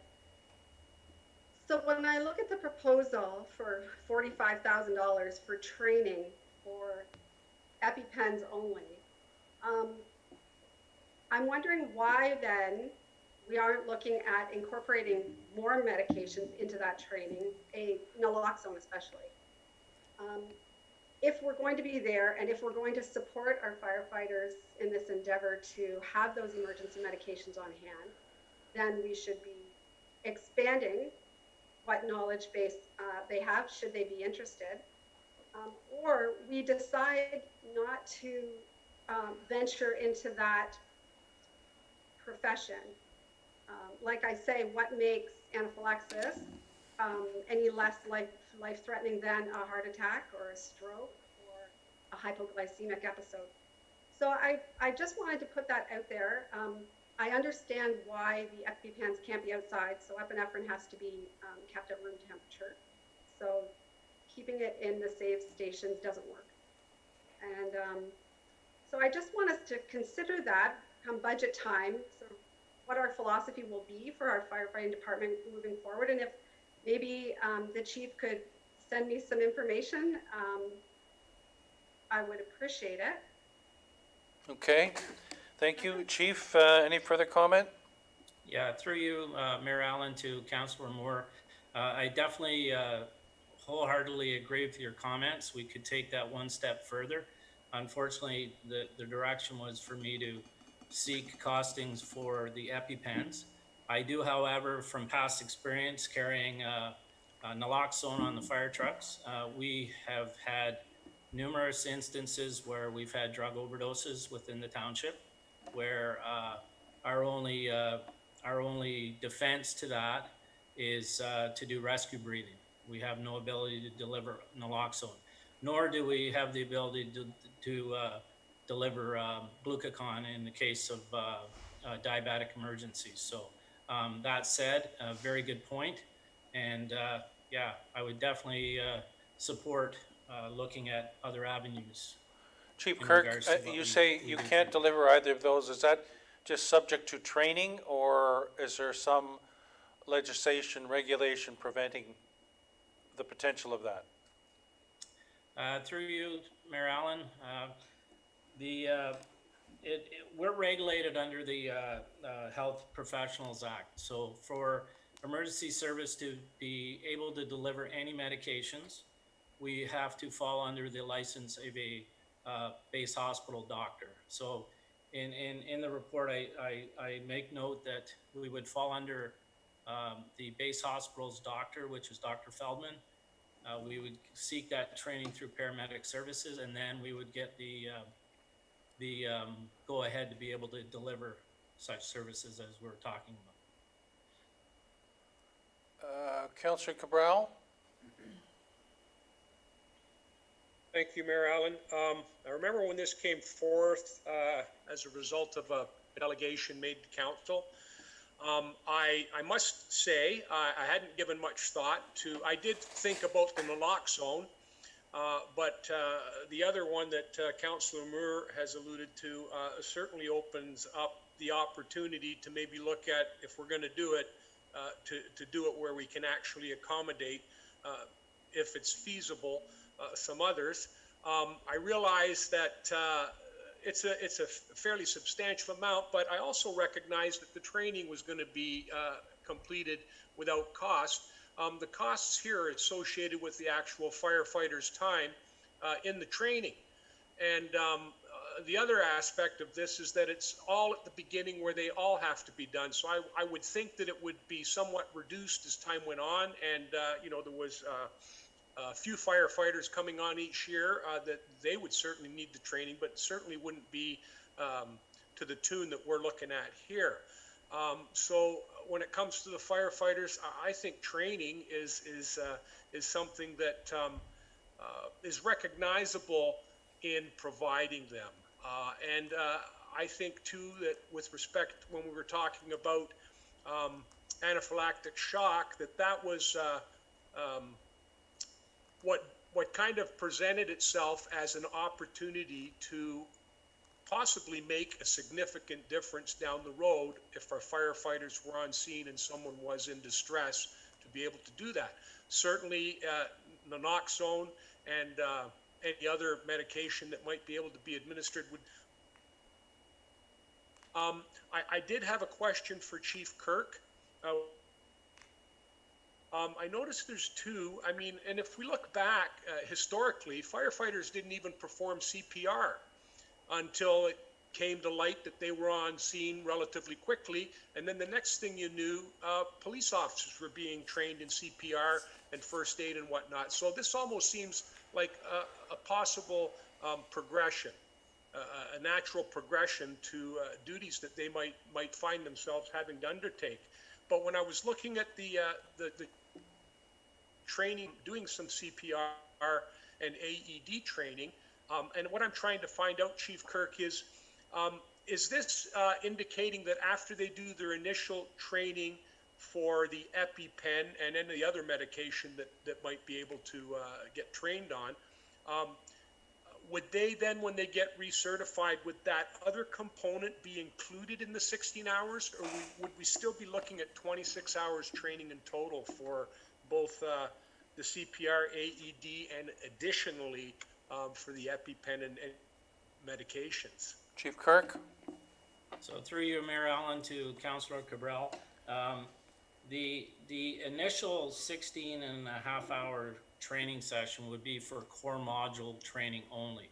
So when I look at the proposal for $45,000 for training for EpiPens only, I'm wondering why then we aren't looking at incorporating more medications into that training, naloxone especially. If we're going to be there and if we're going to support our firefighters in this endeavor to have those emergency medications on hand, then we should be expanding what knowledge base they have, should they be interested. Or we decide not to venture into that profession. Like I say, what makes anaphylaxis any less life-threatening than a heart attack or a stroke or a hypoglycemic episode? So I just wanted to put that out there. I understand why the EpiPens can't be outside, so epinephrine has to be kept at room temperature. So keeping it in the safe stations doesn't work. And so I just want us to consider that come budget time, sort of what our philosophy will be for our firefighting department moving forward. And if maybe the chief could send me some information, I would appreciate it. Okay, thank you. Chief, any further comment? Yeah, through you, Mayor Allen, to Councillor Moore. I definitely wholeheartedly agree with your comments. We could take that one step further. Unfortunately, the direction was for me to seek costings for the EpiPens. I do, however, from past experience carrying naloxone on the fire trucks, we have had numerous instances where we've had drug overdoses within the township, where our only defense to that is to do rescue breathing. We have no ability to deliver naloxone, nor do we have the ability to deliver glucagon in the case of diabetic emergencies. So that said, a very good point. And yeah, I would definitely support looking at other avenues. Chief Kirk, you say you can't deliver either of those. Is that just subject to training, or is there some legislation, regulation preventing the potential of that? Through you, Mayor Allen, we're regulated under the Health Professionals Act. So for emergency service to be able to deliver any medications, we have to fall under the license of a base hospital doctor. So in the report, I make note that we would fall under the base hospital's doctor, which is Dr. Feldman. We would seek that training through paramedic services, and then we would get the go ahead to be able to deliver such services as we're talking about. Councillor Cabral? Thank you, Mayor Allen. I remember when this came forth as a result of a delegation made to council. I must say I hadn't given much thought to. I did think about the naloxone, but the other one that Councillor Moore has alluded to certainly opens up the opportunity to maybe look at, if we're going to do it, to do it where we can actually accommodate, if it's feasible, some others. I realize that it's a fairly substantial amount, but I also recognize that the training was going to be completed without cost. The costs here are associated with the actual firefighters' time in the training. And the other aspect of this is that it's all at the beginning where they all have to be done. So I would think that it would be somewhat reduced as time went on, and there was a few firefighters coming on each year that they would certainly need the training, but certainly wouldn't be to the tune that we're looking at here. So when it comes to the firefighters, I think training is something that is recognizable in providing them. And I think too that with respect, when we were talking about anaphylactic shock, that was what kind of presented itself as an opportunity to possibly make a significant difference down the road if our firefighters were on scene and someone was in distress, to be able to do that. Certainly naloxone and any other medication that might be able to be administered would. I did have a question for Chief Kirk. I noticed there's two. I mean, and if we look back historically, firefighters didn't even perform CPR until it came to light that they were on scene relatively quickly. And then the next thing you knew, police officers were being trained in CPR and first aid and whatnot. So this almost seems like a possible progression, a natural progression to duties that they might find themselves having to undertake. But when I was looking at the training, doing some CPR and AED training, and what I'm trying to find out, Chief Kirk, is this indicating that after they do their initial training for the EpiPen and any other medication that might be able to get trained on, would they then, when they get recertified, would that other component be included in the 16 hours, or would we still be looking at 26 hours training in total for both the CPR, AED, and additionally for the EpiPen and medications? Chief Kirk? So through you, Mayor Allen, to Councillor Cabral, the initial 16 and a half hour training session would be for core module training only,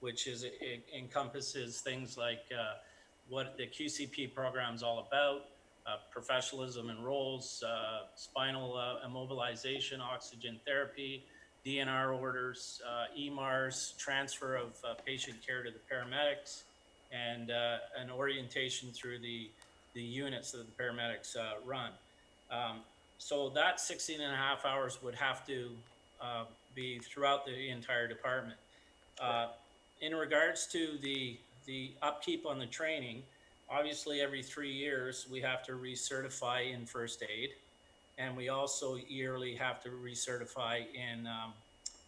which is it encompasses things like what the QCP program is all about, professionalism and roles, spinal immobilization, oxygen therapy, DNR orders, EMARs, transfer of patient care to the paramedics, and an orientation through the units that the paramedics run. So that 16 and a half hours would have to be throughout the entire department. In regards to the upkeep on the training, obviously every 3 years we have to recertify in first aid, and we also yearly have to recertify in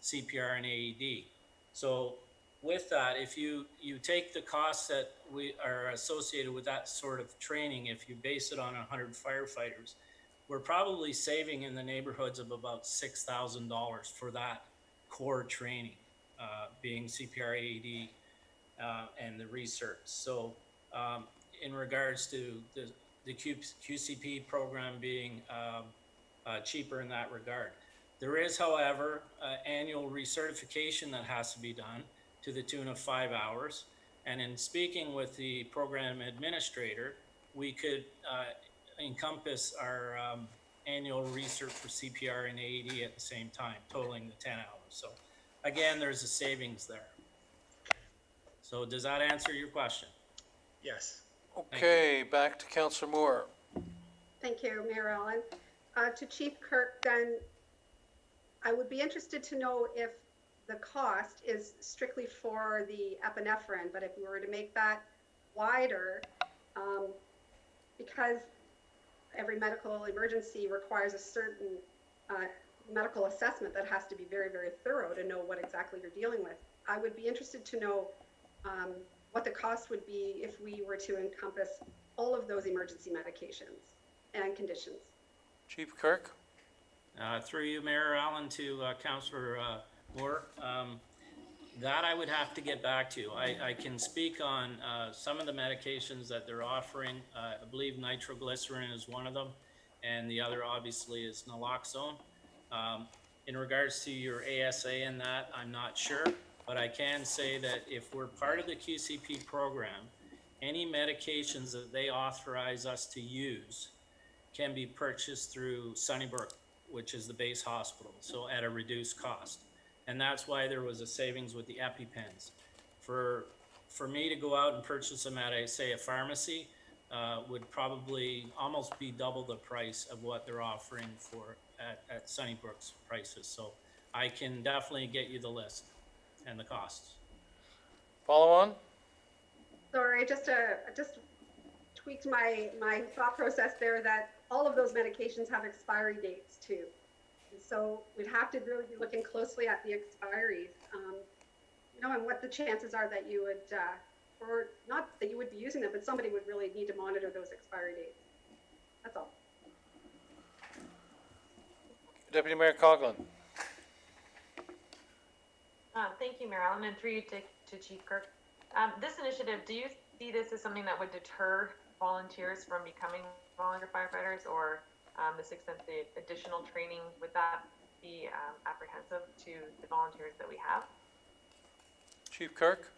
CPR and AED. So with that, if you take the costs that we are associated with that sort of training, if you base it on 100 firefighters, we're probably saving in the neighborhoods of about $6,000 for that core training, being CPR, AED, and the research. So in regards to the QCP program being cheaper in that regard. There is, however, annual recertification that has to be done to the tune of 5 hours. And in speaking with the program administrator, we could encompass our annual research for CPR and AED at the same time, totaling the 10 hours. So again, there's a savings there. So does that answer your question? Yes. Okay, back to Councillor Moore. Thank you, Mayor Allen. To Chief Kirk, then, I would be interested to know if the cost is strictly for the epinephrine, but if we were to make that wider, because every medical emergency requires a certain medical assessment that has to be very, very thorough to know what exactly you're dealing with. I would be interested to know what the cost would be if we were to encompass all of those emergency medications and conditions. Chief Kirk? Through you, Mayor Allen, to Councillor Moore. That I would have to get back to. I can speak on some of the medications that they're offering. I believe nitroglycerin is one of them, and the other obviously is naloxone. In regards to your ASA and that, I'm not sure, but I can say that if we're part of the QCP program, any medications that they authorize us to use can be purchased through Sunnybrook, which is the base hospital, so at a reduced cost. And that's why there was a savings with the EpiPens. For me to go out and purchase them at, say, a pharmacy, would probably almost be double the price of what they're offering for at Sunnybrook's prices. So I can definitely get you the list and the costs. Follow on? Sorry, just tweaked my thought process there that all of those medications have expiry dates too. And so we'd have to really be looking closely at the expiries, and what the chances are that you would, or not that you would be using them, but somebody would really need to monitor those expiry dates. That's all. Deputy Mayor Coughlin. Thank you, Mayor Allen, and through you to Chief Kirk. This initiative, do you see this as something that would deter volunteers from becoming volunteer firefighters, or the extent the additional training, would that be apprehensive to the volunteers that we have? Chief Kirk?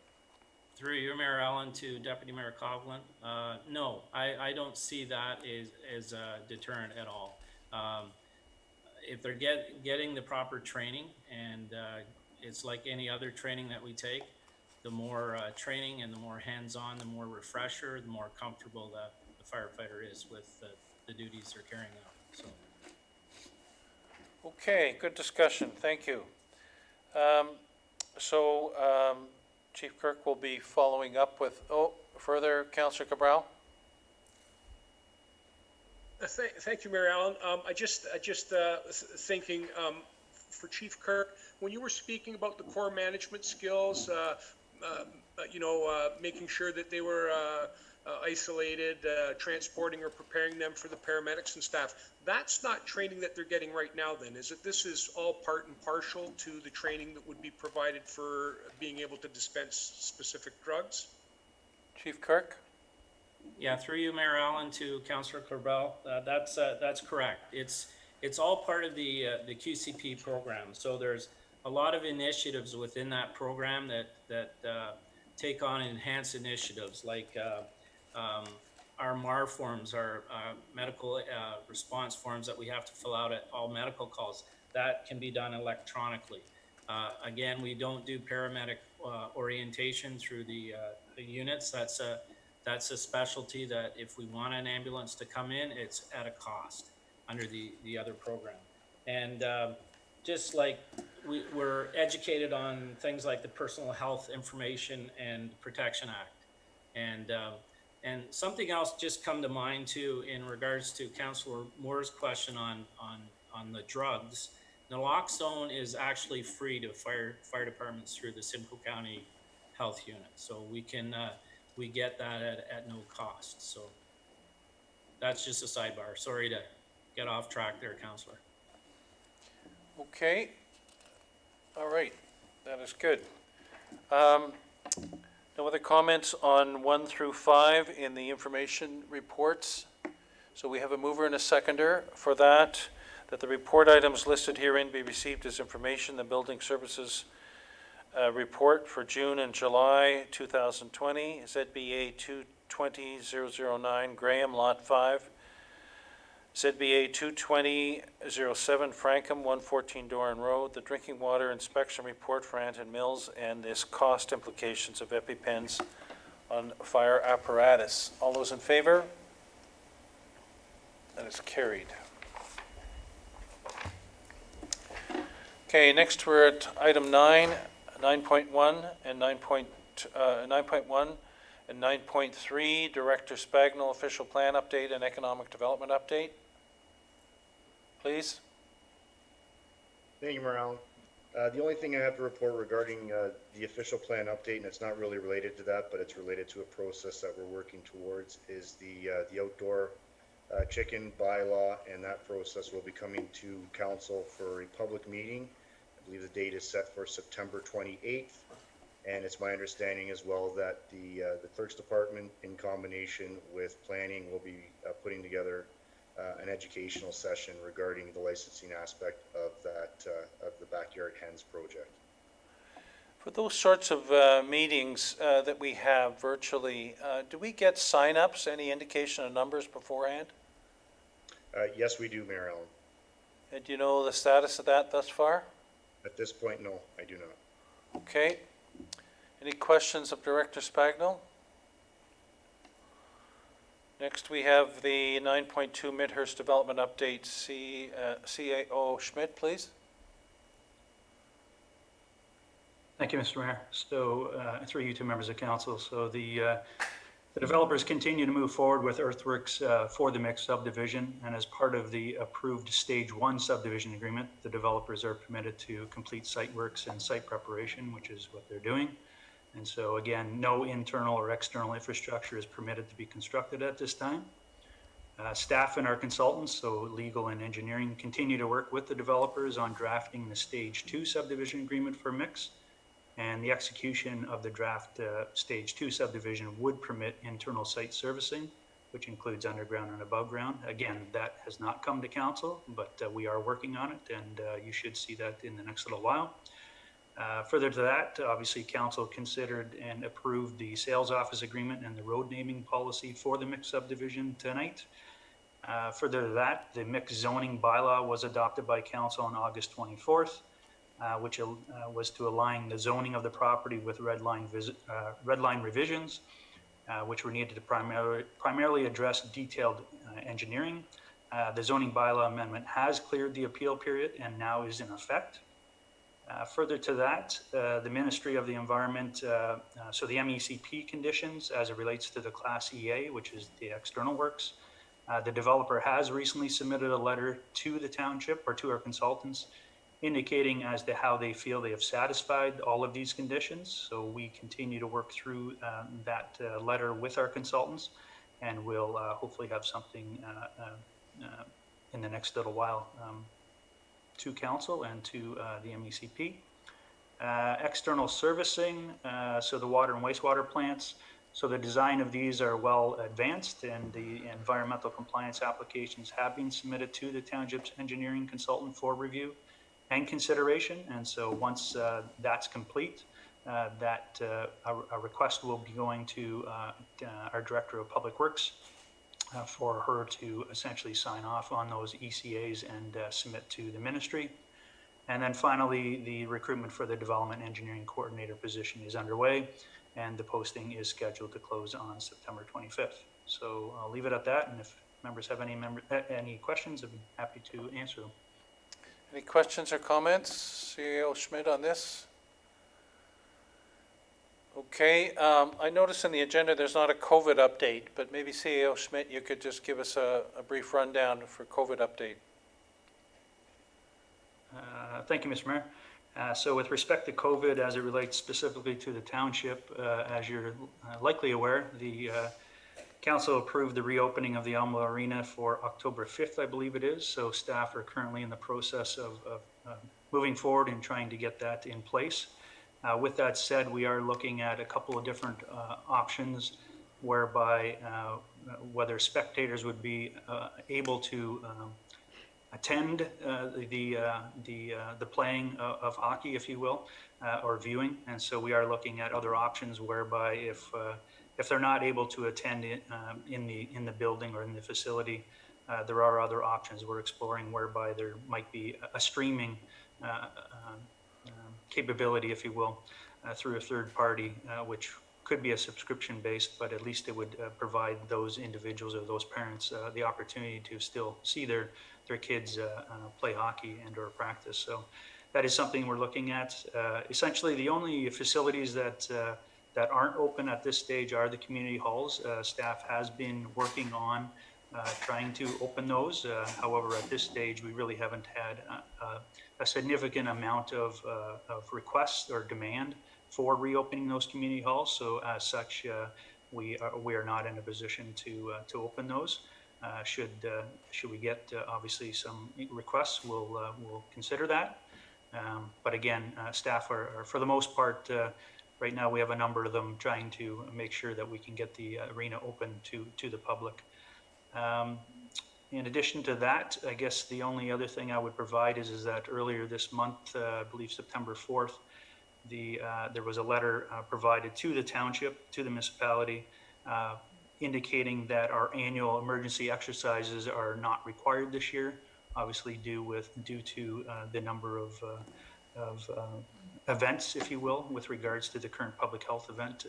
Through you, Mayor Allen, to Deputy Mayor Coughlin. No, I don't see that as a deterrent at all. If they're getting the proper training, and it's like any other training that we take, the more training and the more hands-on, the more refresher, the more comfortable the firefighter is with the duties they're carrying out. So. Okay, good discussion. Thank you. Chief Kirk will be following up with, further, Councillor Cabral? Thank you, Mayor Allen. I just thinking for Chief Kirk, when you were speaking about the core management skills, making sure that they were isolated, transporting or preparing them for the paramedics and staff, that's not training that they're getting right now then, is it? This is all part and partial to the training that would be provided for being able to dispense specific drugs? Chief Kirk? Yeah, through you, Mayor Allen, to Councillor Corbell, that's correct. It's all part of the QCP program. So there's a lot of initiatives within that program that take on enhanced initiatives, like our MAR forms, our medical response forms that we have to fill out at all medical calls. That can be done electronically. Again, we don't do paramedic orientation through the units. That's a specialty that if we want an ambulance to come in, it's at a cost under the other program. And just like we're educated on things like the Personal Health Information and Protection Act. And something else just come to mind too in regards to Councillor Moore's question on the drugs. Naloxone is actually free to fire departments through the Simcoe County Health Unit. So we get that at no cost. So that's just a sidebar. Sorry to get off track there, Councillor. Okay. All right. That is good. No other comments on 1 through 5 in the information reports. So we have a mover and a seconder for that the report items listed herein be received as information. The building services report for June and July 2020, ZBA 220009, Graham, Lot 5. ZBA 22007 Frankham, 114 Doran Road, the drinking water inspection report for Anton Mills, and this cost implications of EpiPens on fire apparatus. All those in favor? That is carried. Okay, next we're at item 9, 9.1 and 9.1 and 9.3, Director Spagnell official plan update and economic development update. Please. Thank you, Marilyn. The only thing I have to report regarding the official plan update, and it's not really related to that, but it's related to a process that we're working towards, is the outdoor chicken bylaw, and that process will be coming to council for a public meeting. I believe the date is set for September 28th, and it's my understanding as well that the clerk's department, in combination with planning, will be putting together an educational session regarding the licensing aspect of that of the backyard hens project. For those sorts of meetings that we have virtually, do we get sign-ups, any indication of numbers beforehand? Yes, we do, Mayor Allen. And do you know the status of that thus far? At this point, no, I do not. Okay. Any questions of Director Spagnell? Next, we have the 9.2 Midhurst Development Update. CAO Schmidt, please. Thank you, Mr. Mayor. So, through you two members of council, so the developers continue to move forward with earthworks for the mixed subdivision, and as part of the approved Stage 1 subdivision agreement, the developers are permitted to complete site works and site preparation, which is what they're doing. And so again, no internal or external infrastructure is permitted to be constructed at this time. Staff and our consultants, so legal and engineering, continue to work with the developers on drafting the Stage 2 subdivision agreement for mix. And the execution of the draft Stage 2 subdivision would permit internal site servicing, which includes underground and above ground. Again, that has not come to council, but we are working on it, and you should see that in the next little while. Further to that, obviously, council considered and approved the sales office agreement and the road naming policy for the mixed subdivision tonight. Further to that, the mixed zoning bylaw was adopted by council on August 24th, which was to align the zoning of the property with red line revisions, which were needed to primarily address detailed engineering. The zoning bylaw amendment has cleared the appeal period and now is in effect. Further to that, the Ministry of the Environment, so the MECP conditions as it relates to the Class EA, which is the external works, the developer has recently submitted a letter to the township or to our consultants indicating as to how they feel they have satisfied all of these conditions. So we continue to work through that letter with our consultants, and we'll hopefully have something in the next little while to council and to the MECP. External servicing, so the water and wastewater plants. So the design of these are well advanced, and the environmental compliance applications have been submitted to the township's engineering consultant for review and consideration. And so once that's complete, a request will be going to our Director of Public Works for her to essentially sign off on those ECAs and submit to the ministry. And then finally, the recruitment for the development engineering coordinator position is underway, and the posting is scheduled to close on September 25th. So I'll leave it at that, and if members have any questions, I'd be happy to answer them. Any questions or comments, CAO Schmidt, on this? Okay, I noticed in the agenda there's not a COVID update, but maybe CAO Schmidt, you could just give us a brief rundown for COVID update. Thank you, Mr. Mayor. So with respect to COVID, as it relates specifically to the township, as you're likely aware, the council approved the reopening of the Alma Arena for October 5th, I believe it is. So staff are currently in the process of moving forward and trying to get that in place. With that said, we are looking at a couple of different options whereby whether spectators would be able to attend the playing of hockey, if you will, or viewing. And so we are looking at other options whereby if they're not able to attend in the building or in the facility, there are other options we're exploring whereby there might be a streaming capability, if you will, through a third party, which could be a subscription based, but at least it would provide those individuals or those parents the opportunity to still see their kids play hockey and or practice. So that is something we're looking at. Essentially, the only facilities that aren't open at this stage are the community halls. Staff has been working on trying to open those. However, at this stage, we really haven't had a significant amount of requests or demand for reopening those community halls. So as such, we are not in a position to open those. Should we get obviously some requests, we'll consider that. But again, staff are for the most part, right now we have a number of them trying to make sure that we can get the arena open to the public. In addition to that, I guess the only other thing I would provide is that earlier this month, I believe September 4th, there was a letter provided to the township, to the municipality, indicating that our annual emergency exercises are not required this year, obviously due to the number of events, if you will, with regards to the current public health event.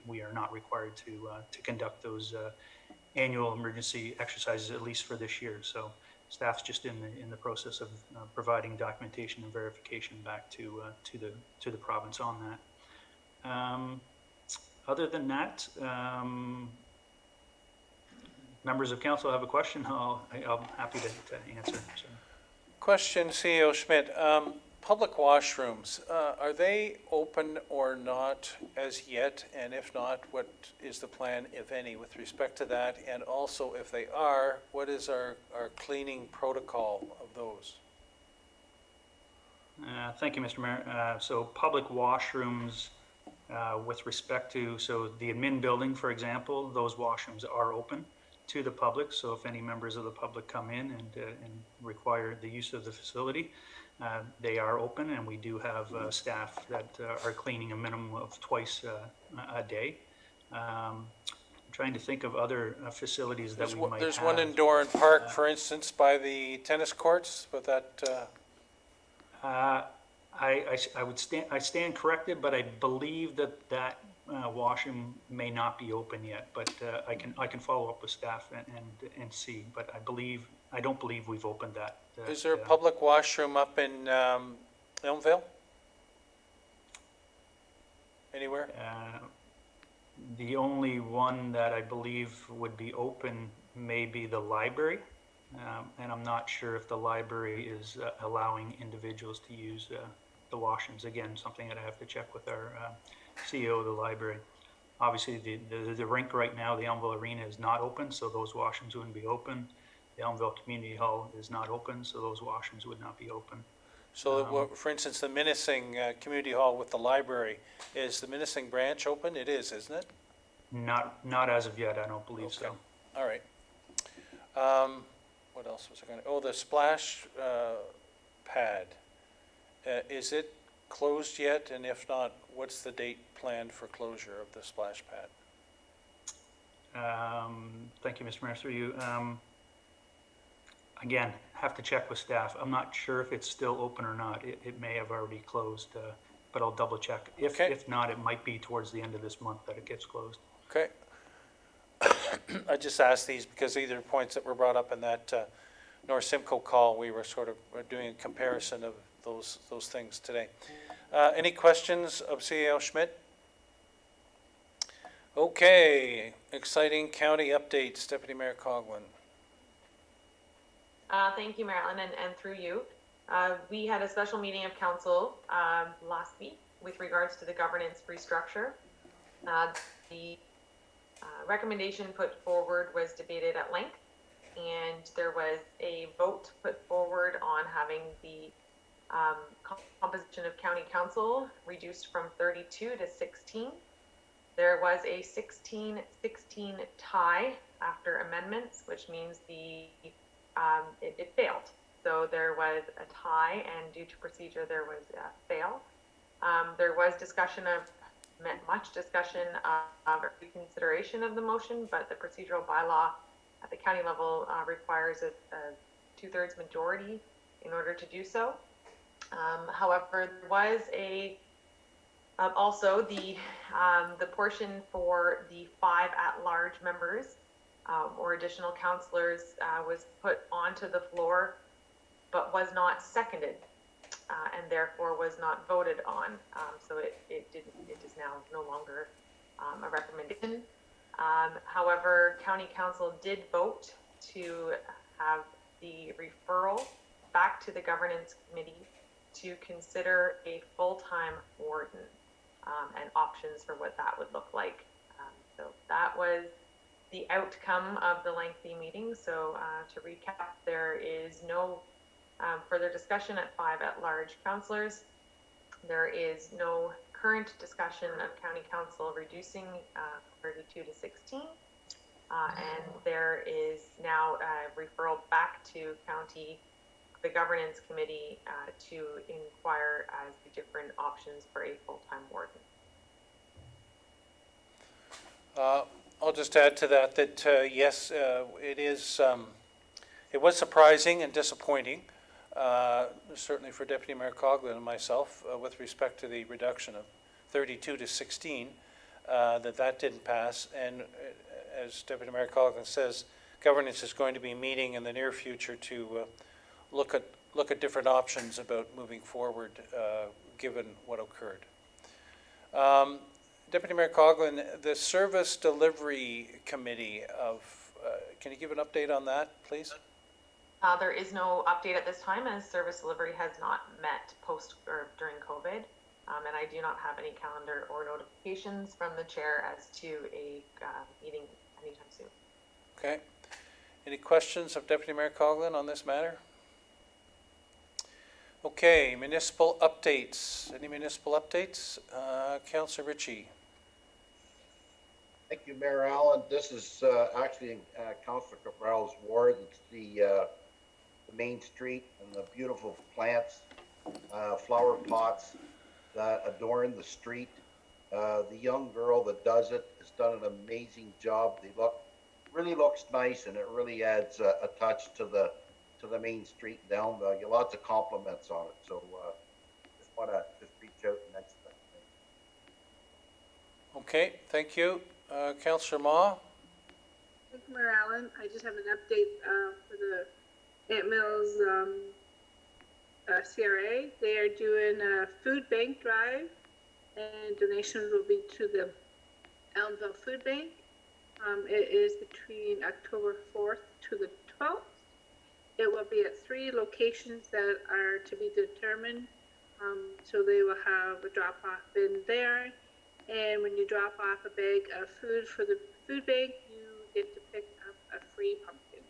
We are not required to conduct those annual emergency exercises, at least for this year. So staff's just in the process of providing documentation and verification back to the province on that. Other than that, members of council have a question, I'm happy to answer. So. Question, CEO Schmidt. Public washrooms, are they open or not as yet? And if not, what is the plan, if any, with respect to that? And also, if they are, what is our cleaning protocol of those? Thank you, Mr. Mayor. So public washrooms, with respect to, so the admin building, for example, those washrooms are open to the public. So if any members of the public come in and require the use of the facility, they are open, and we do have staff that are cleaning a minimum of twice a day. I'm trying to think of other facilities that we might have. There's one in Doran Park, for instance, by the tennis courts, but that... I stand corrected, but I believe that washroom may not be open yet, but I can follow up with staff and see, but I don't believe we've opened that. Is there a public washroom up in Elmvale? Anywhere? The only one that I believe would be open may be the library, and I'm not sure if the library is allowing individuals to use the washrooms. Again, something that I have to check with our CEO of the library. Obviously, the rink right now, the Elmville Arena, is not open, so those washrooms wouldn't be open. The Elmville Community Hall is not open, so those washrooms would not be open. So, for instance, the Minising Community Hall with the library, is the Minising branch open? It is, isn't it? Not as of yet, I don't believe so. All right. What else was I going to... Oh, the splash pad. Is it closed yet? And if not, what's the date planned for closure of the splash pad? Thank you, Mr. Mayor, through you. Again, have to check with staff. I'm not sure if it's still open or not. It may have already closed, but I'll double check. If not, it might be towards the end of this month that it gets closed. Okay. I just asked these because these are points that were brought up in that North Simcoe call. We were sort of doing a comparison of those things today. Any questions of CEO Schmidt? Okay, exciting county updates, Deputy Mayor Coughlin. Thank you, Marilyn, and through you. We had a special meeting of council last week with regards to the governance restructure. The recommendation put forward was debated at length, and there was a vote put forward on having the composition of county council reduced from 32 to 16. There was a 16-16 tie after amendments, which means it failed. So there was a tie, and due to procedure, there was a fail. There was much discussion of reconsideration of the motion, but the procedural bylaw at the county level requires a 2/3 majority in order to do so. However, there was also the portion for the 5 at-large members or additional councillors was put onto the floor, but was not seconded, and therefore was not voted on. So it is now no longer a recommendation. However, County Council did vote to have the referral back to the Governance Committee to consider a full-time warden and options for what that would look like. So that was the outcome of the lengthy meeting. So to recap, there is no further discussion at 5 at-large councillors. There is no current discussion of County Council reducing 32 to 16. And there is now a referral back to the Governance Committee to inquire as to different options for a full-time warden. I'll just add to that yes, it was surprising and disappointing, certainly for Deputy Mayor Coughlin and myself, with respect to the reduction of 32 to 16, that didn't pass. And as Deputy Mayor Coughlin says, governance is going to be meeting in the near future to look at different options about moving forward, given what occurred. Deputy Mayor Coughlin, the Service Delivery Committee can you give an update on that, please? There is no update at this time, as service delivery has not met post or during COVID, and I do not have any calendar or notifications from the chair as to a meeting anytime soon. Okay. Any questions of Deputy Mayor Coughlin on this matter? Okay, municipal updates. Any municipal updates? Councillor Ritchie. Thank you, Mayor Allen. This is actually in Councillor Cabral's ward. It's the main street and the beautiful plants, flower pots that adorn the street. The young girl that does it has done an amazing job. Really looks nice, and it really adds a touch to the main street in Elmville. Lots of compliments on it. So just want to reach out and mention that. Okay, thank you. Councillor Ma. Thank you, Mayor Allen. I just have an update for the Ant Mills CRA. They are doing a food bank drive, and donations will be to the Elmville Food Bank. It is between October 4th to the 12th. It will be at 3 locations that are to be determined. So they will have a drop-off bin there. And when you drop off a bag of food for the food bank, you get to pick up a free pumpkin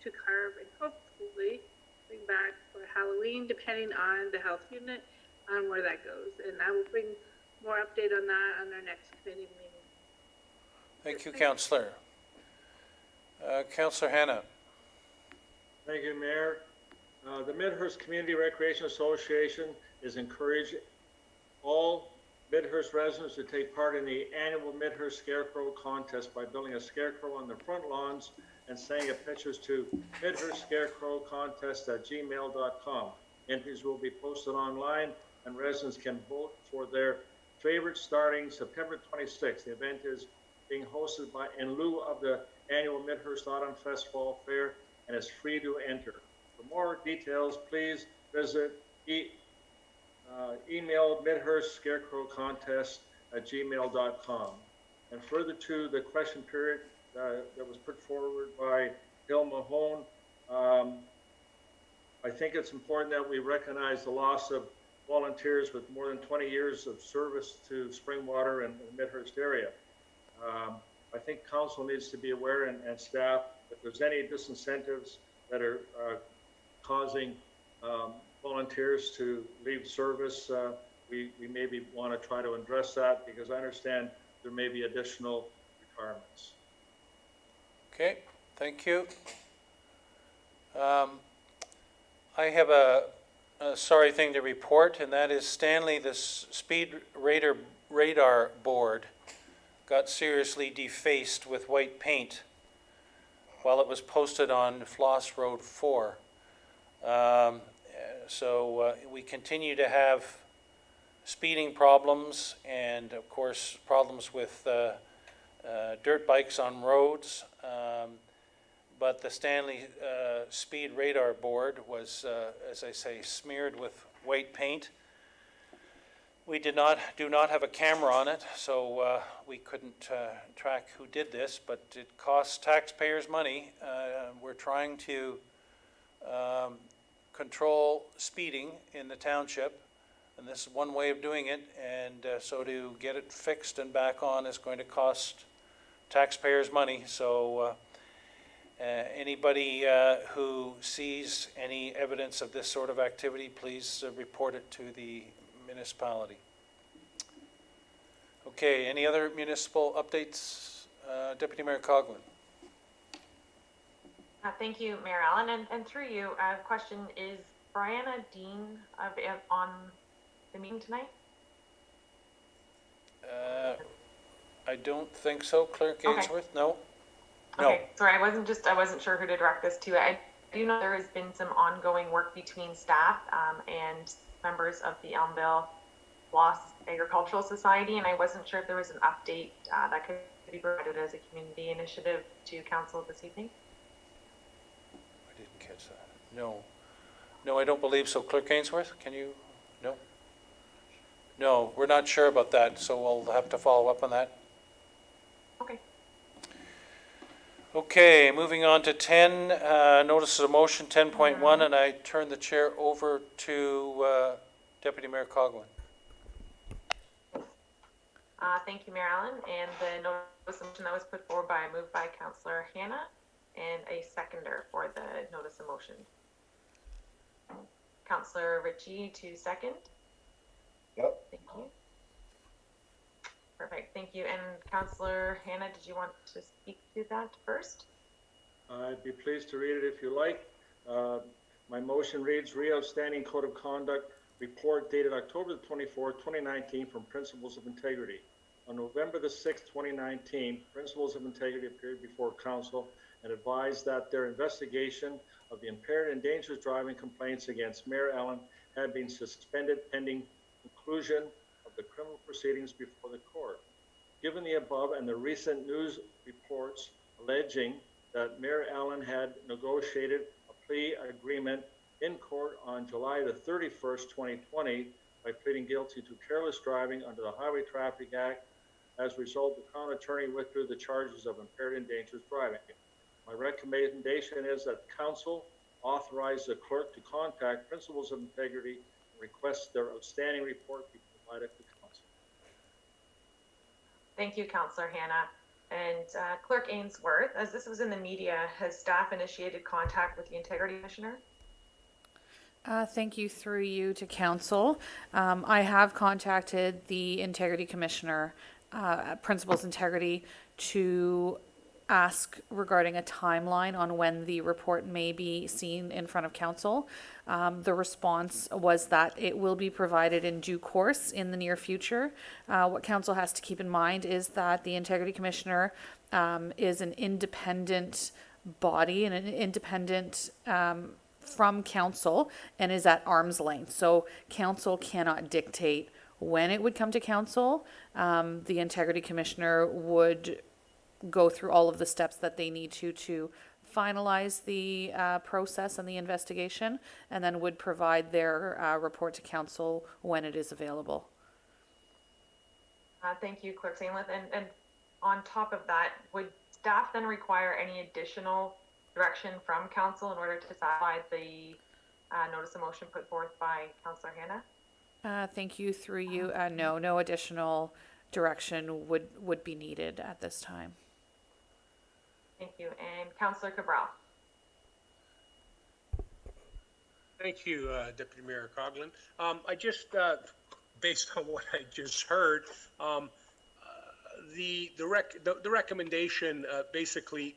to carve and hopefully bring back for Halloween, depending on the health unit, on where that goes. And I will bring more update on that on our next committee meeting. Thank you, Councillor. Councillor Hanna. Thank you, Mayor. The Midhurst Community Recreation Association is encouraging all Midhurst residents to take part in the annual Midhurst Scarecrow Contest by building a scarecrow on their front lawns and sending pictures to midhurstscarecrowcontest@gmail.com. Entries will be posted online, and residents can vote for their favorite starting September 26th. The event is being hosted in lieu of the annual Midhurst Autumn Fest Fall Fair, and is free to enter. For more details, please visit email midhurstscarecrowcontest@gmail.com. And further to the question period that was put forward by Bill Mahone, I think it's important that we recognize the loss of volunteers with more than 20 years of service to Springwater and the Midhurst area. I think council needs to be aware, and staff, if there's any disincentives that are causing volunteers to leave service, we maybe want to try to address that, because I understand there may be additional requirements. Okay, thank you. I have a sorry thing to report, and that is Stanley, the speed radar board, got seriously defaced with white paint while it was posted on Floss Road 4. So we continue to have speeding problems and, of course, problems with dirt bikes on roads. But the Stanley Speed Radar Board was, as I say, smeared with white paint. We do not have a camera on it, so we couldn't track who did this, but it costs taxpayers money. We're trying to control speeding in the township, and this is one way of doing it, and so to get it fixed and back on is going to cost taxpayers money. So anybody who sees any evidence of this sort of activity, please report it to the municipality. Okay, any other municipal updates? Deputy Mayor Coughlin. Thank you, Mayor Allen, and through you, question, is Brianna Dean on the meeting tonight? I don't think so. Clerk Ainsworth? No. Okay, sorry, I wasn't sure who to direct this to. I do know there has been some ongoing work between staff and members of the Elmville Floss Agricultural Society, and I wasn't sure if there was an update that could be provided as a community initiative to council this evening. I didn't catch that. No, I don't believe so. Clerk Ainsworth, can you? No? No, we're not sure about that, so we'll have to follow up on that. Okay. Okay, moving on to 10, notices of motion 10.1, and I turn the chair over to Deputy Mayor Coughlin. Thank you, Mayor Allen, and the notice of motion that was put forward moved by Councillor Hannah, and a seconder for the notice of motion. Councillor Ritchie to second. Yep. Thank you. Perfect, thank you. And Councillor Hannah, did you want to speak to that first? I'd be pleased to read it if you like. My motion reads, Re-Outstanding Code of Conduct Report dated October the 24th, 2019 from Principles of Integrity. On November the 6th, 2019, Principles of Integrity appeared before Council and advised that their investigation of the impaired and dangerous driving complaints against Mayor Allen had been suspended pending conclusion of the criminal proceedings before the court. Given the above and the recent news reports alleging that Mayor Allen had negotiated a plea agreement in court on July the 31st, 2020, by pleading guilty to careless driving under the Highway Traffic Act. As a result, the Crown Attorney withdrew the charges of impaired and dangerous driving. My recommendation is that Council authorize the clerk to contact Principles of Integrity and request their outstanding report be provided to Council. Thank you, Councillor Hannah. And Clerk Ainsworth, as this was in the media, has staff initiated contact with the Integrity Commissioner? Thank you, through you to council. I have contacted the Integrity Commissioner, Principals Integrity, to ask regarding a timeline on when the report may be seen in front of council. The response was that it will be provided in due course in the near future. What council has to keep in mind is that the Integrity Commissioner is an independent body and an independent from council and is at arm's length. So council cannot dictate when it would come to council. The Integrity Commissioner would go through all of the steps that they need to finalize the process and the investigation, and then would provide their report to council when it is available. Thank you, Clerk Sainleth. And on top of that, would staff then require any additional direction from council in order to satisfy the notice of motion put forth by Councillor Hannah? Thank you, through you. No additional direction would be needed at this time. Thank you. And Councillor Cabral. Thank you, Deputy Mayor Coughlin. I just, based on what I just heard, the recommendation basically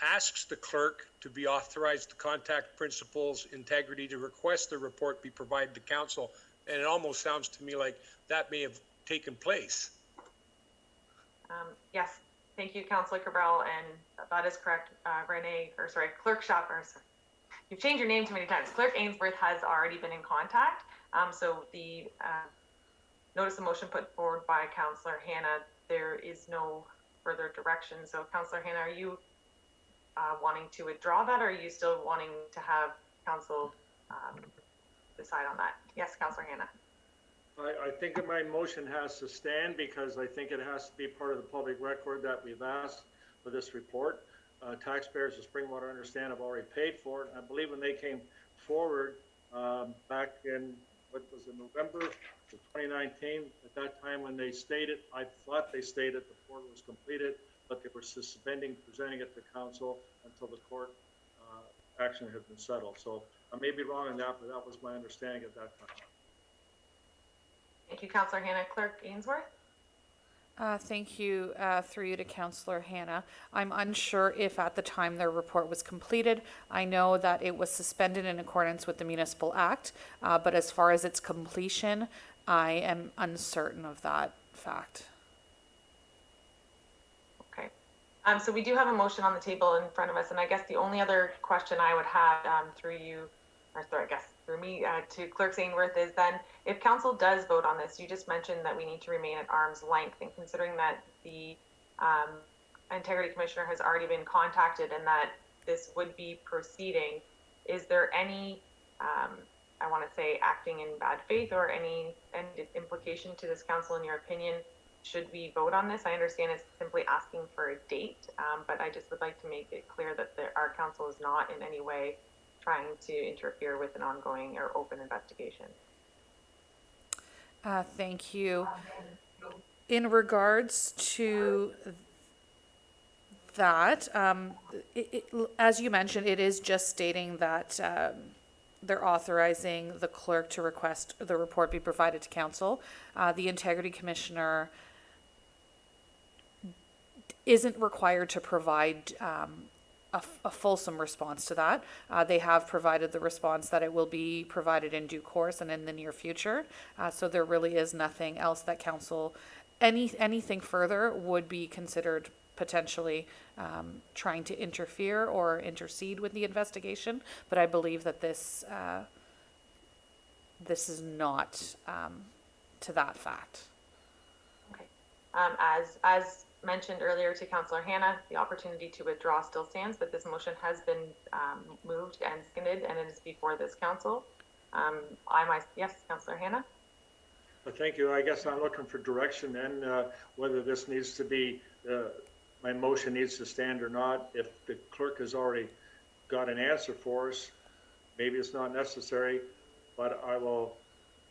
asks the clerk to be authorized to contact Principals Integrity to request the report be provided to council, and it almost sounds to me like that may have taken place. Yes, Thank you, Councillor Cabral, and that is correct. Clerk Shopper, you've changed your name too many times. Clerk Ainsworth has already been in contact. So the notice of motion put forward by Councillor Hannah, there is no further direction. So Councillor Hannah, are you wanting to withdraw that, or are you still wanting to have council decide on that? Yes, Councillor Hannah. I think that my motion has to stand because I think it has to be part of the public record that we've asked for this report. Taxpayers of Springwater understand have already paid for it. I believe when they came forward back in, what was it, November of 2019, at that time when they stated, I thought they stated the report was completed, but they were suspending presenting it to council until the court action had been settled. So I may be wrong on that, but that was my understanding at that time. Thank you, Councillor Hannah. Clerk Ainsworth? Thank you, through you to Councillor Hannah. I'm unsure if at the time their report was completed. I know that it was suspended in accordance with the Municipal Act, but as far as its completion, I am uncertain of that fact. Okay. So we do have a motion on the table in front of us, and I guess the only other question I would have through you, or sorry, I guess through me to Clerk Ainsworth is then, if council does vote on this, you just mentioned that we need to remain at arm's length, and considering that the Integrity Commissioner has already been contacted and that this would be proceeding, is there any, I want to say, acting in bad faith or any implication to this council in your opinion, should we vote on this? I understand it's simply asking for a date, but I just would like to make it clear that our council is not in any way trying to interfere with an ongoing or open investigation. Thank you. In regards to that, as you mentioned, it is just stating that they're authorizing the clerk to request the report be provided to council. The Integrity Commissioner isn't required to provide a fulsome response to that. They have provided the response that it will be provided in due course and in the near future. So there really is nothing else that council, anything further would be considered potentially trying to interfere or intercede with the investigation. But I believe that this is not to that fact. Okay. As mentioned earlier to Councillor Hannah, the opportunity to withdraw still stands, but this motion has been moved and seconded, and it is before this council. Yes, Councillor Hannah? Well, thank you. I guess I'm looking for direction then, whether this needs to be, my motion needs to stand or not. If the clerk has already got an answer for us, maybe it's not necessary, but I will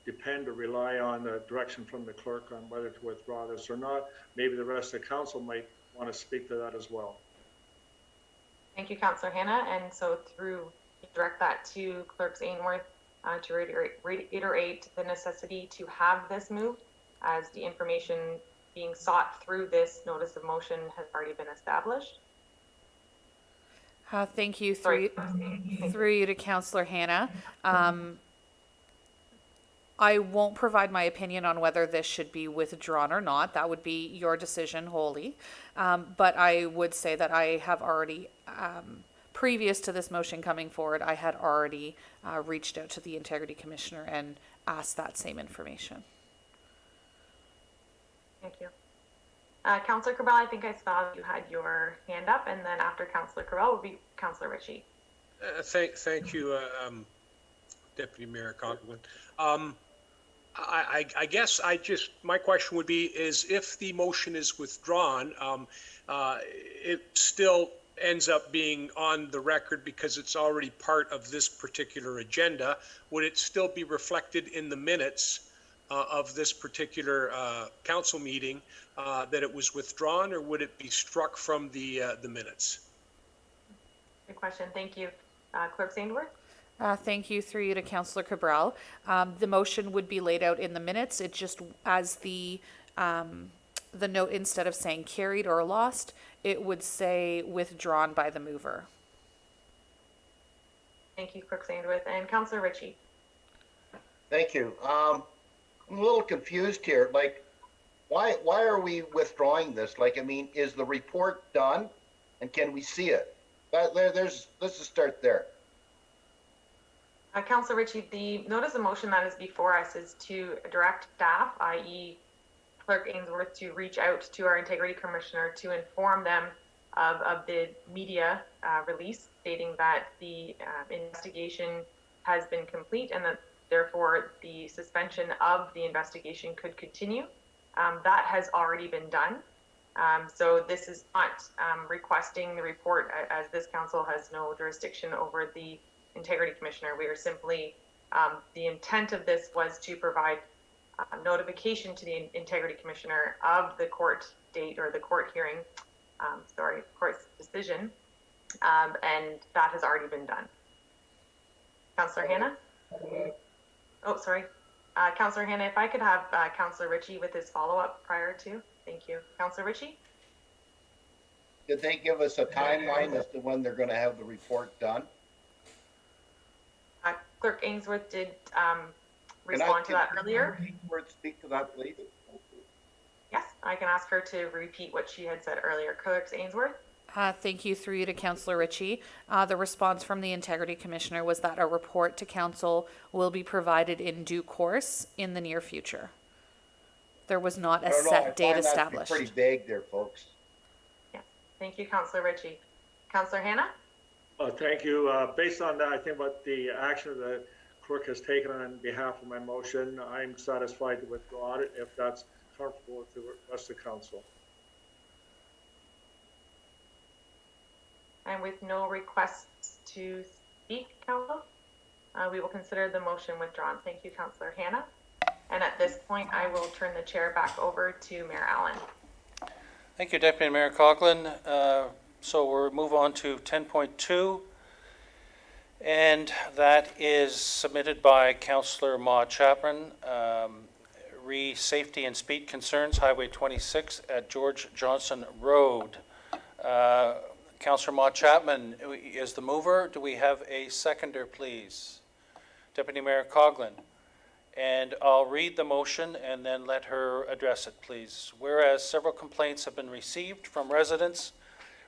depend or rely on the direction from the clerk on whether to withdraw this or not. Maybe the rest of the council might want to speak to that as well. Thank you, Councillor Hannah. And so direct that to Clerk Ainsworth to reiterate the necessity to have this moved, as the information being sought through this notice of motion has already been established. Thank you. Through you to Councillor Hannah. I won't provide my opinion on whether this should be withdrawn or not. That would be your decision wholly. But I would say that I have already, previous to this motion coming forward, I had already reached out to the Integrity Commissioner and asked that same information. Thank you. Councillor Cabral, I think I saw you had your hand up, and then after Councillor Cabral will be Councillor Ritchie. Thank you, Deputy Mayor Conklin. I guess my question would be is if the motion is withdrawn, it still ends up being on the record because it's already part of this particular agenda. Would it still be reflected in the minutes of this particular council meeting that it was withdrawn, or would it be struck from the minutes? Good question. Thank you. Clerk Ainsworth? Thank you. Through you to Councillor Cabral. The motion would be laid out in the minutes. It just, as the note, instead of saying carried or lost, it would say withdrawn by the mover. Thank you, Clerk Ainsworth. And Councillor Ritchie? Thank you. I'm a little confused here. Like, why are we withdrawing this? Like, I mean, is the report done and can we see it? Let's just start there. Councillor Ritchie, the notice of motion that is before us is to direct staff, i.e. Clerk Ainsworth, to reach out to our Integrity Commissioner to inform them of the media release stating that the investigation has been complete and that therefore the suspension of the investigation could continue. That has already been done. So this is not requesting the report, as this council has no jurisdiction over the Integrity Commissioner. We are simply, the intent of this was to provide notification to the Integrity Commissioner of the court date or the court hearing, court's decision, and that has already been done. Councillor Hanna? Oh, sorry. Councillor Hanna, if I could have Councillor Ritchie with his follow-up prior to. Thank you. Councillor Ritchie? Did they give us a timeline as to when they're gonna have the report done? Clerk Ainsworth did respond to that earlier. Can Ainsworth speak to that, please? Yes, I can ask her to repeat what she had said earlier. Clerk Ainsworth? Thank you, through you to Councillor Ritchie. The response from the Integrity Commissioner was that a report to Council will be provided in due course in the near future. There was not a set date established. Pretty vague there, folks. Yeah. Thank you, Councillor Ritchie. Councillor Hanna? Thank you. Based on that, I think what the action the clerk has taken on behalf of my motion, I'm satisfied to withdraw it if that's comfortable with the rest of the council. And with no requests to speak, Council, we will consider the motion withdrawn. Thank you, Councillor Hanna. And at this point, I will turn the chair back over to Mayor Allen. Thank you, Deputy Mayor Coughlin. So we'll move on to 10.2, and that is submitted by Councillor Maud Chapman. Safety and speed concerns, Highway 26 at George Johnson Road. Councillor Maud Chapman is the mover. Do we have a seconder, please? Deputy Mayor Coughlin. And I'll read the motion and then let her address it, please. Whereas several complaints have been received from residents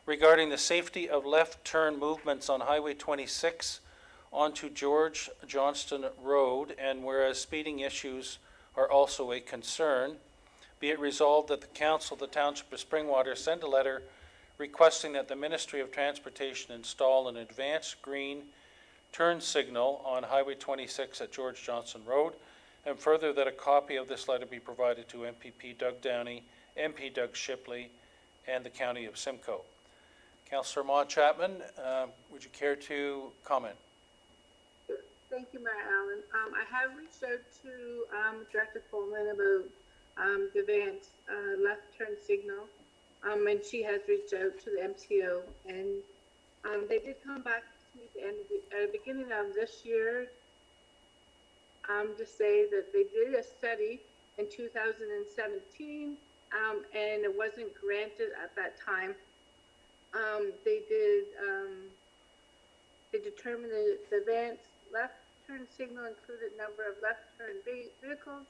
regarding the safety of left turn movements on Highway 26 onto George Johnston Road, and whereas speeding issues are also a concern, be it resolved that the Council of the Township of Springwater send a letter requesting that the Ministry of Transportation install an advanced green turn signal on Highway 26 at George Johnson Road, and further that a copy of this letter be provided to MPP Doug Downey, MP Doug Shipley, and the County of Simcoe. Councillor Maud Chapman, would you care to comment? Thank you, Mayor Allen. I have reached out to Director Coleman about the advanced left turn signal, and she has reached out to the MTO, and they did come back to me at the beginning of this year to say that they did a study in 2017, and it wasn't granted at that time. They determined the advanced left turn signal included number of left turn vehicles,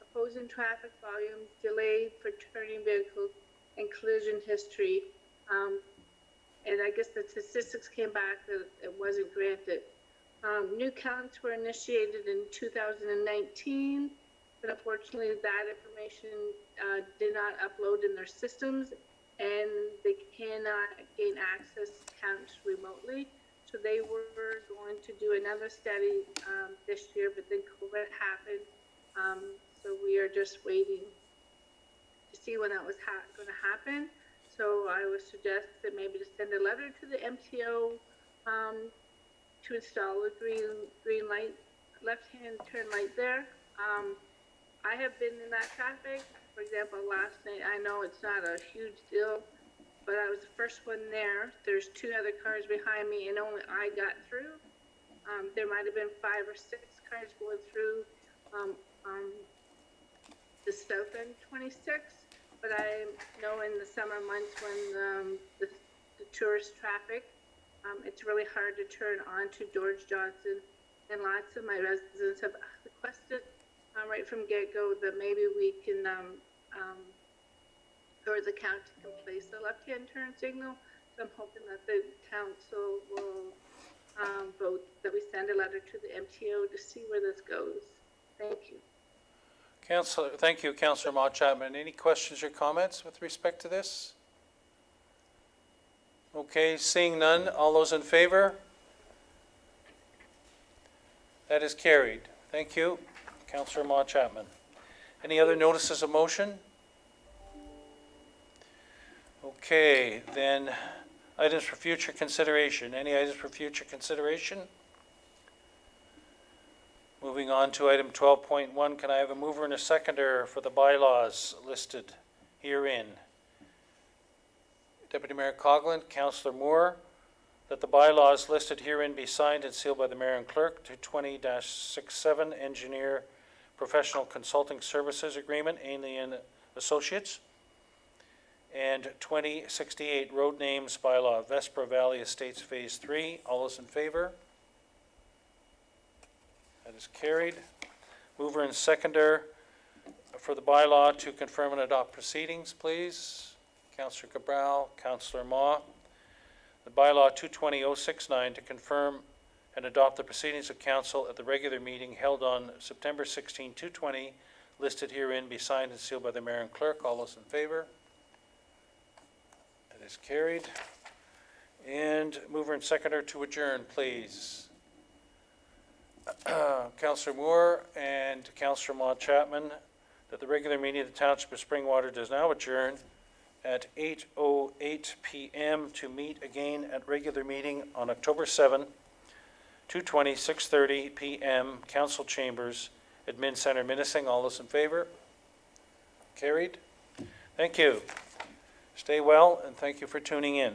opposing traffic volumes, delayed for turning vehicles, and collision history. And I guess the statistics came back that it wasn't granted. New counts were initiated in 2019, but unfortunately that information did not upload in their systems, and they cannot gain access to counts remotely. So they were going to do another study this year, but then COVID happened. So we are just waiting to see when that was going to happen. So I would suggest that maybe to send a letter to the MTO to install a green light, left-hand turn light there. I have been in that traffic. For example, last night, I know it's not a huge deal, but I was the first one there. There's two other cars behind me, and only I got through. There might have been 5 or 6 cars going through the south end 26, but I know in the summer months when the tourist traffic, it's really hard to turn onto George Johnson, and lots of my residents have requested right from get-go that maybe we can or the county can place a left-hand turn signal. So I'm hoping that the council will vote that we send a letter to the MTO to see where this goes. Thank you. Thank you, Councillor Mott Chapman. Any questions or comments with respect to this? Okay, seeing none, all those in favor? That is carried. Thank you, Councillor Mott Chapman. Any other notices of motion? Okay, then items for future consideration. Any items for future consideration? Moving on to item 12.1, can I have a mover and a seconder for the bylaws listed herein? Deputy Mayor Coughlin, Councillor Moore, that the bylaws listed herein be signed and sealed by the Mayor and Clerk to 20-67 Engineer Professional Consulting Services Agreement, Ainley and Associates, and 2068 Road Names Bylaw, Vespra Valley Estates Phase 3. All those in favor? That is carried. Mover and seconder for the bylaw to confirm and adopt proceedings, please. Councillor Cabral, Councillor Ma. The bylaw 220069 to confirm and adopt the proceedings of council at the regular meeting held on September 16, 2020, listed herein, be signed and sealed by the Mayor and Clerk. All those in favor? That is carried. And mover and seconder to adjourn, please. Councillor Moore and Councillor Mott Chapman, that the regular meeting of the Township of Springwater does now adjourn at 8:08 p.m. to meet again at regular meeting on October 7, 2:20, 6:30 p.m. Council Chambers, Admin Centre, Minising. All those in favor? Carried. Thank you. Stay well, and thank you for tuning in.